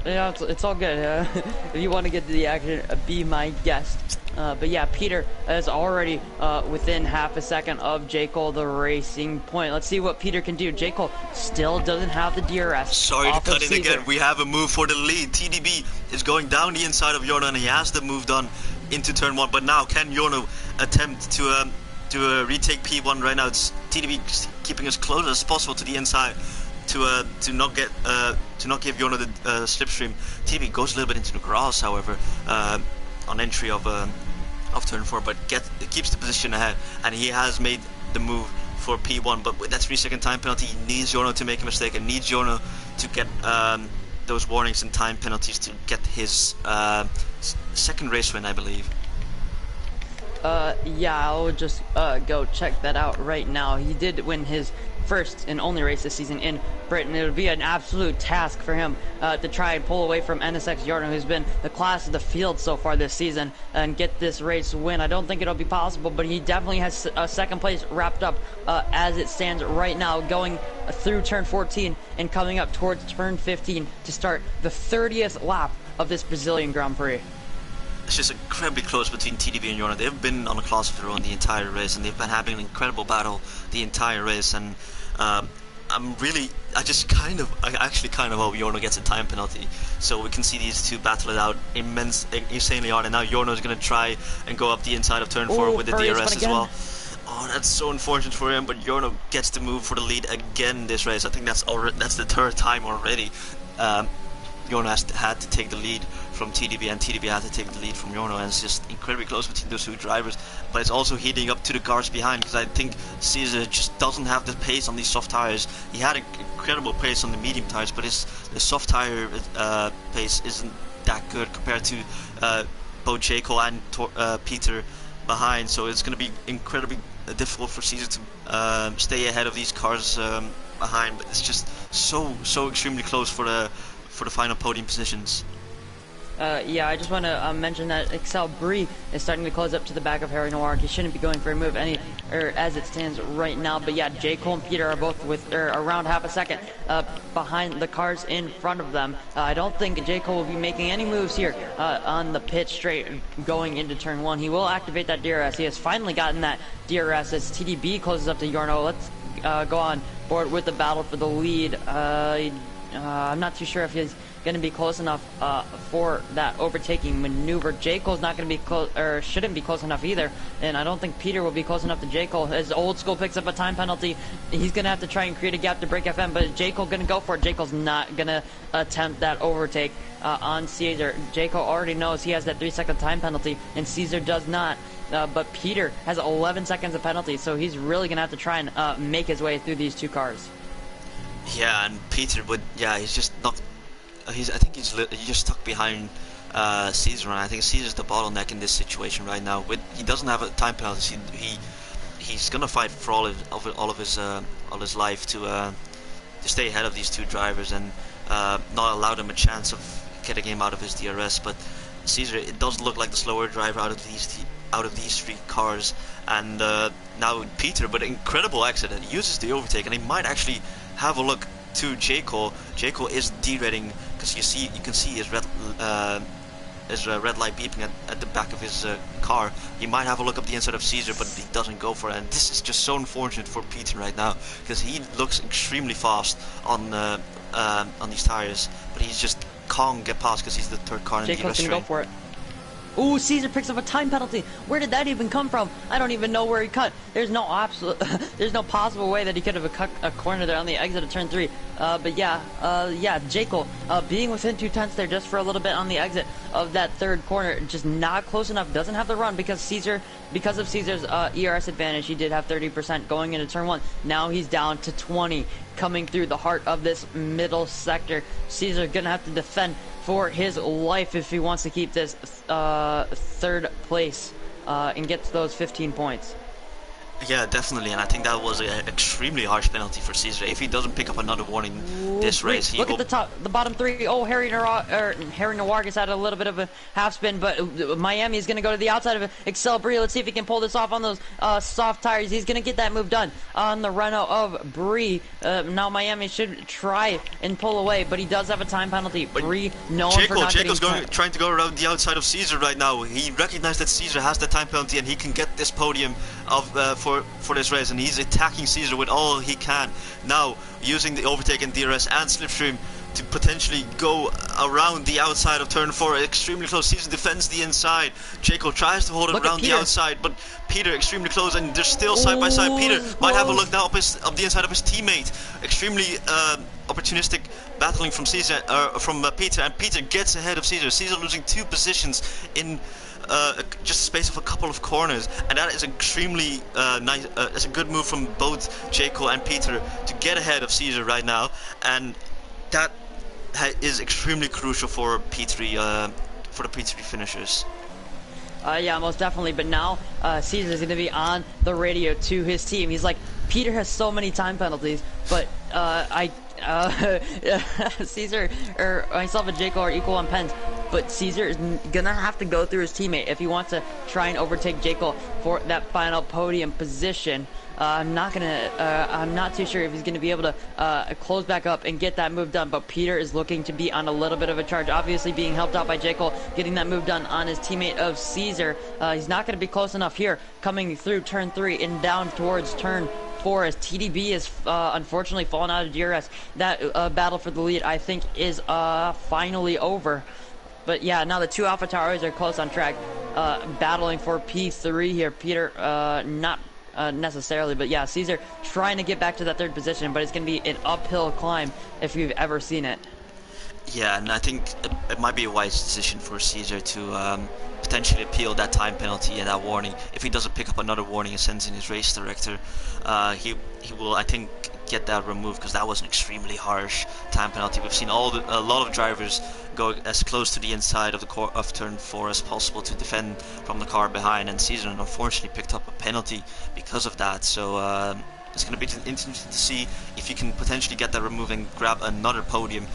Yeah, it's all good. If you want to get to the action, be my guest. But yeah, Peter is already within half a second of J. Cole, the Racing Point. Let's see what Peter can do. J. Cole still doesn't have the DRS. Sorry to cut in again. We have a move for the lead. TDB is going down the inside of Yorno, and he has the move done into turn 1. But now, can Yorno attempt to retake P1 right now? It's TDB keeping as close as possible to the inside to not give Yorno the slipstream. TDB goes a little bit into the grass, however, on entry of turn 4, but keeps the position ahead, and he has made the move for P1. But with that 3-second time penalty, he needs Yorno to make a mistake, and needs Yorno to get those warnings and time penalties to get his second race win, I believe. Yeah, I'll just go check that out right now. He did win his first and only race this season in Britain. It would be an absolute task for him to try and pull away from NSX Yorno, who's been the class of the field so far this season, and get this race win. I don't think it'll be possible, but he definitely has a second place wrapped up as it stands right now, going through turn 14 and coming up towards turn 15 to start the 30th lap of this Brazilian Grand Prix. It's just incredibly close between TDB and Yorno. They've been on a class of their own the entire race, and they've been having an incredible battle the entire race. And I actually kind of hope Yorno gets a time penalty, so we can see these two battle it out insanely hard. And now Yorno is going to try and go up the inside of turn 4 with the DRS as well. Oh, that's so unfortunate for him, but Yorno gets to move for the lead again this race. I think that's the third time already. Yorno had to take the lead from TDB, and TDB had to take the lead from Yorno, and it's just incredibly close between those two drivers. But it's also heating up to the cars behind, because I think Caesar just doesn't have the pace on these soft tires. He had an incredible pace on the medium tires, but the soft tire pace isn't that good compared to both J. Cole and Peter behind. So it's going to be incredibly difficult for Caesar to stay ahead of these cars behind. But it's just so extremely close for the final podium positions. Yeah, I just want to mention that Excel Brie is starting to close up to the back of Harry Noir. He shouldn't be going for a move as it stands right now. But yeah, J. Cole and Peter are both around half a second behind the cars in front of them. I don't think J. Cole will be making any moves here on the pit straight going into turn 1. He will activate that DRS. He has finally gotten that DRS as TDB closes up to Yorno. Let's go on board with the battle for the lead. I'm not too sure if going to be close enough for that overtaking maneuver. J. Cole's not going to be close, or shouldn't be close enough either, and I don't think Peter will be close enough to J. Cole. As Old School picks up a time penalty, he's going to have to try and create a gap to break FM, but J. Cole going to go for it. J. Cole's not going to attempt that overtake on Caesar. J. Cole already knows he has that 3-second time penalty, and Caesar does not. But Peter has 11 seconds of penalty, so he's really going to have to try and make his way through these two cars. Yeah, and Peter would, he's just not, I think he's just stuck behind Caesar, and I think Caesar's the bottleneck in this situation right now. He doesn't have a time penalty. He's gonna fight for all of his life to stay ahead of these two drivers and not allow them a chance of getting him out of his DRS. But Caesar, it does look like the slower driver out of these three cars, and now Peter, but incredible accident, uses the overtake, and he might actually have a look to J. Cole. J. Cole is derating because you can see his red light beeping at the back of his car. He might have a look up the inside of Caesar, but he doesn't go for it. And this is just so unfortunate for Peter right now because he looks extremely fast on these tires, but he's just can't get past because he's the third car in the J. Cole's restaurant. gonna go for it. Ooh, Caesar picks up a time penalty. Where did that even come from? I don't even know where he cut. There's no possible way that he could have cut a corner there on the exit of turn 3. But yeah, J. Cole being within 2/10 there just for a little bit on the exit of that third corner, just not close enough. Doesn't have the run because of Caesar's ERS advantage, he did have 30% going into turn 1. Now he's down to 20 coming through the heart of this middle sector. Caesar gonna have to defend for his life if he wants to keep this third place and get to those 15 points. Yeah, definitely, and I think that was an extremely harsh penalty for Caesar. If he doesn't pick up another warning this race, look at the bottom 3. Oh, Harry Noir had a little bit of a half spin, but Miami is going to go to the outside of it. Excel Brie, let's see if he can pull this off on those soft tires. He's going to get that move done on the Renault of Brie. Now Miami should try and pull away, but he does have a time penalty. Brie, known for not getting trying to go around the outside of Caesar right now. He recognized that Caesar has the time penalty and he can get this podium of for this race, and he's attacking Caesar with all he can. Now using the overtake and DRS and slipstream to potentially go around the outside of turn 4, extremely close. Caesar defends the inside. J. Cole tries to hold it around the outside, but Peter extremely close, and they're still side by side. Peter might have a look now up the inside of his teammate. Extremely opportunistic battling from Caesar, from Peter, and Peter gets ahead of Caesar. Caesar losing 2 positions in just a space of a couple of corners, and that is extremely nice. It's a good move from both J. Cole and Peter to get ahead of Caesar right now, and that is extremely crucial for P3 for the P3 finishers. Yeah, most definitely. But now Caesar's going to be on the radio to his team. He's like, Peter has so many time penalties, but Caesar or myself and J. Cole are equal on pens, but Caesar is gonna have to go through his teammate if he wants to try and overtake J. Cole for that final podium position. I'm not too sure if he's gonna be able to close back up and get that move done, but Peter is looking to be on a little bit of a charge, obviously being helped out by J. Cole, getting that move done on his teammate of Caesar. He's not gonna be close enough here, coming through turn 3 and down towards turn 4 as TDB is unfortunately fallen out of DRS. That battle for the lead, I think, is finally over. But yeah, now the 2 Alpha Tauris are close on track, battling for P3 here. Peter, not necessarily, but yeah, Caesar trying to get back to that 3rd position, but it's going to be an uphill climb if you've ever seen it. Yeah, and I think it might be a wise decision for Caesar to potentially appeal that time penalty and that warning. If he doesn't pick up another warning and sends in his race director, he will, I think, get that removed, because that was an extremely harsh time penalty. We've seen a lot of drivers go as close to the inside of of turn 4 as possible to defend from the car behind, and Caesar unfortunately picked up a penalty because of that. So it's going to be interesting to see if you can potentially get that removed and grab another podium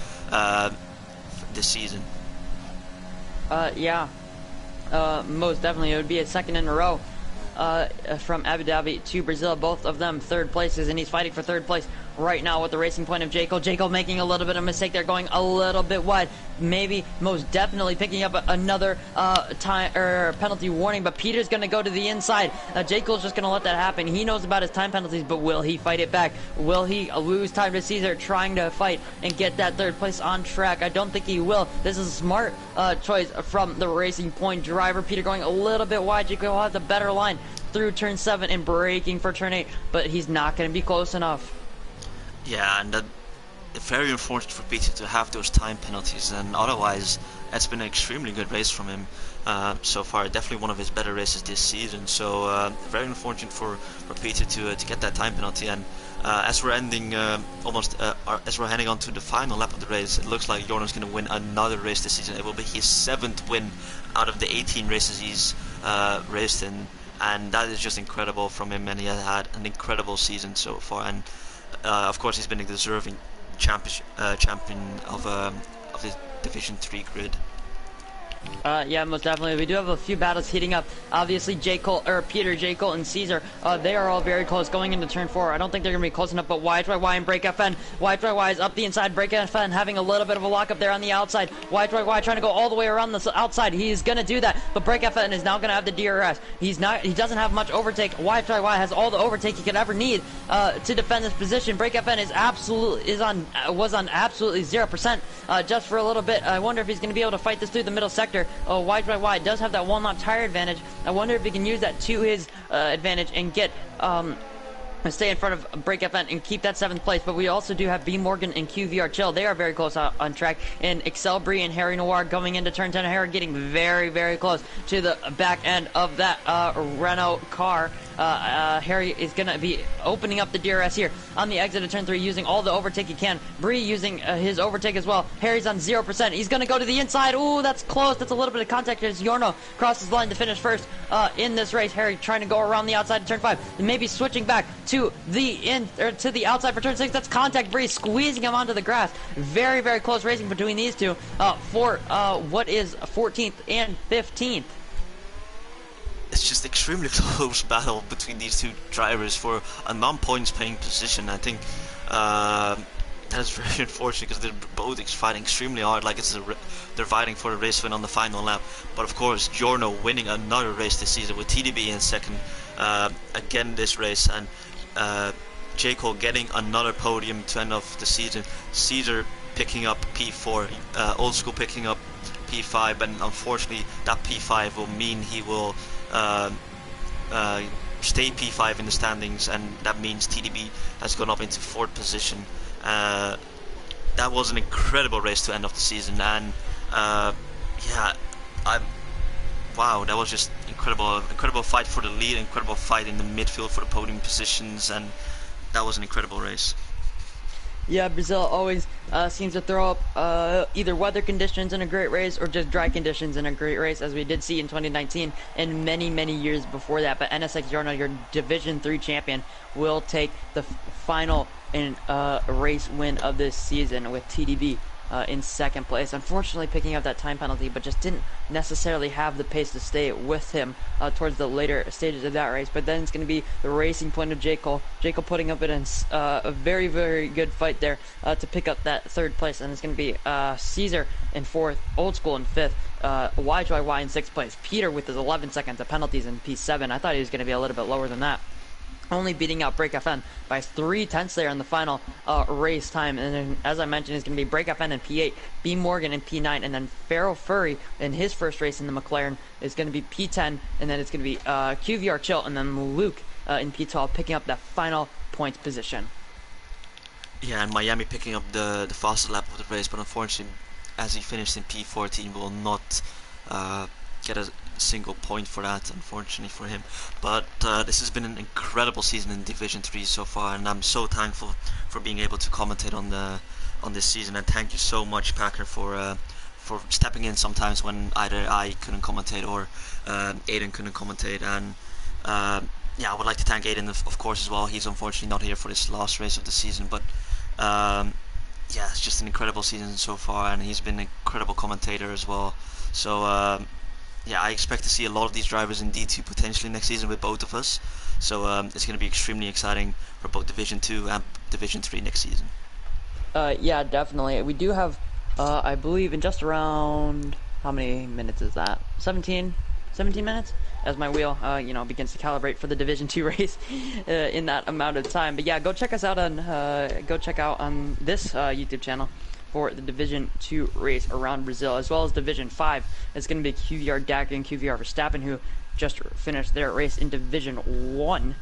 this season. Yeah, most definitely. It would be a 2nd in a row from Abu Dhabi to Brazil, both of them 3rd places, and he's fighting for 3rd place right now with the Racing Point of J. Cole. J. Cole making a little bit of mistake there, going a little bit wide. Maybe most definitely picking up another time or penalty warning, but Peter's going to go to the inside. J. Cole's just going to let that happen. He knows about his time penalties, but will he fight it back? Will he lose time to Caesar trying to fight and get that third place on track? I don't think he will. This is a smart choice from the Racing Point driver. Peter going a little bit wide. J. Cole has a better line through turn 7 and braking for turn 8, but he's not going to be close enough. Yeah, and very unfortunate for Peter to have those time penalties, and otherwise it's been an extremely good race from him so far. Definitely one of his better races this season, so very unfortunate for Peter to get that time penalty. And as we're ending as we're heading on to the final lap of the race, it looks like Jorno's going to win another race this season. It will be his 7th win out of the 18 races he's raced in, and that is just incredible from him, and he has had an incredible season so far. And of course, he's been a deserving champion of the Division 3 grid. Yeah, most definitely. We do have a few battles heating up. Obviously, Peter, J. Cole, and Caesar, they are all very close going into turn 4. I don't think they're going to be close enough, but YYY and Break FN. YYY is up the inside. Break FN having a little bit of a lockup there on the outside. YYY trying to go all the way around the outside. He's going to do that, but Break FN is now going to have the DRS. He doesn't have much overtake. YYY has all the overtake he could ever need to defend this position. Break FN was on absolutely 0% just for a little bit. I wonder if he's going to be able to fight this through the middle sector. YYY does have that one-lap tire advantage. I wonder if he can use that to his advantage and get stay in front of Break FN and keep that 7th place. But we also do have B Morgan and QVR Chill. They are very close on track. And Excel Bree and Harry Noir going into turn 10. Harry getting very, very close to the back end of that Renault car. Harry is going to be opening up the DRS here on the exit of turn 3 using all the overtake he can. Bree using his overtake as well. Harry's on 0%. He's going to go to the inside. Ooh, that's close. That's a little bit of contact as Jorno crosses the line to finish first in this race. Harry trying to go around the outside of turn 5 and maybe switching back to the outside for turn 6. That's contact. Bree squeezing him onto the grass. Very, very close racing between these two for what is 14th and 15th. It's just extremely close battle between these two drivers for a non-points paying position. I think that is very unfortunate because they're both fighting extremely hard, like they're fighting for a race win on the final lap. But of course, Jorno winning another race this season with TDB in 2nd again this race, and J. Cole getting another podium to end off the season. Caesar picking up P4, Old School picking up P5, and unfortunately that P5 will mean he will stay P5 in the standings, and that means TDB has gone up into 4th position. That was an incredible race to end off the season, and wow, that was just incredible fight for the lead, incredible fight in the midfield for the podium positions, and that was an incredible race. Yeah, Brazil always seems to throw up either weather conditions in a great race or just dry conditions in a great race, as we did see in 2019 and many, many years before that. But NSX Jorno, your Division 3 champion, will take the final race win of this season with TDB in 2nd place. Unfortunately picking up that time penalty, but just didn't necessarily have the pace to stay with him towards the later stages of that race. But then it's going to be the Racing Point of J. Cole. J. Cole putting up a very, very good fight there to pick up that 3rd place. And it's going to be Caesar in 4th, Old School in 5th, YYY in 6th place. Peter with his 11 seconds of penalties in P7. I thought he was going to be a little bit lower than that. Only beating out Break FN by 3/10 there in the final race time. And then, as I mentioned, it's going to be Break FN in P8, B Morgan in P9, and then Pharaoh Furry in his first race in the McLaren is going to be P10, and then it's going to be QVR Chill, and then Luke in P12 picking up that final points position. Yeah, and Miami picking up the fastest lap of the race, but unfortunately, as he finished in P14, will not get a single point for that, unfortunately for him. But this has been an incredible season in Division 3 so far, and I'm so thankful for being able to commentate on this season. And thank you so much, Packer, for stepping in sometimes when either I couldn't commentate or Aiden couldn't commentate. And yeah, I would like to thank Aiden of course as well. He's unfortunately not here for this last race of the season, but yeah, it's just an incredible season so far, and he's been an incredible commentator as well. So yeah, I expect to see a lot of these drivers in D2 potentially next season with both of us. So it's going to be extremely exciting for both Division 2 and Division 3 next season. Yeah, definitely. We do have, I believe, in just around, how many minutes is that? 17 minutes? As my wheel, begins to calibrate for the Division 2 race in that amount of time. But yeah, go check us out on, this YouTube channel for the Division 2 race around Brazil, as well as Division 5. It's going to be QVR Dagger and QVR Verstappen, who just finished their race in Division 1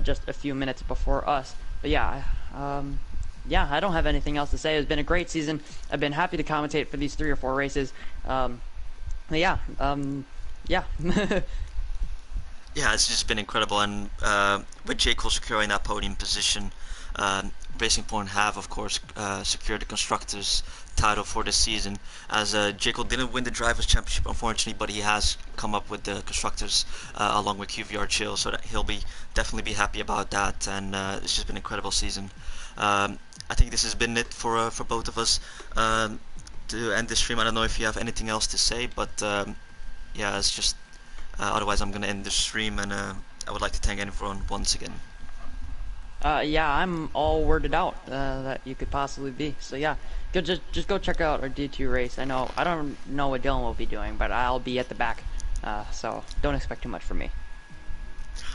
just a few minutes before us. But yeah, I don't have anything else to say. It's been a great season. I've been happy to commentate for these 3 or 4 races. Yeah. Yeah, it's just been incredible, and with Jake Cole securing that podium position, Racing Point have, of course, secured the constructors' title for this season. As Jake Cole didn't win the drivers' championship, unfortunately, but he has come up with the constructors along with QVR Chill, so that he'll be definitely be happy about that. And it's just been an incredible season. I think this has been it for both of us. To end this stream, I don't know if you have anything else to say, but yeah, it's just. Otherwise, I'm going to end the stream, and I would like to thank everyone once again. Yeah, I'm all worded out that you could possibly be. So yeah, just go check out our D2 race. I don't know what Dylan will be doing, but I'll be at the back. So don't expect too much from me.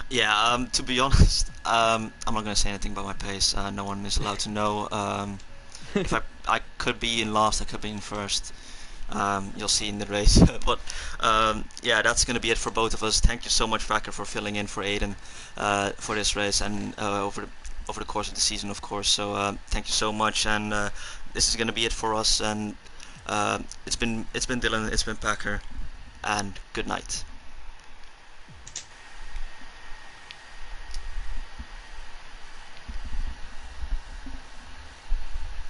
Yeah, to be honest, I'm not going to say anything about my pace. No one is allowed to know. If I could be in last, I could be in first. You'll see in the race. But yeah, that's going to be it for both of us. Thank you so much, Fracker, for filling in for Aiden for this race and over the course of the season, of course. So thank you so much, and this is going to be it for us. And it's been Dylan, it's been Packer, and good night.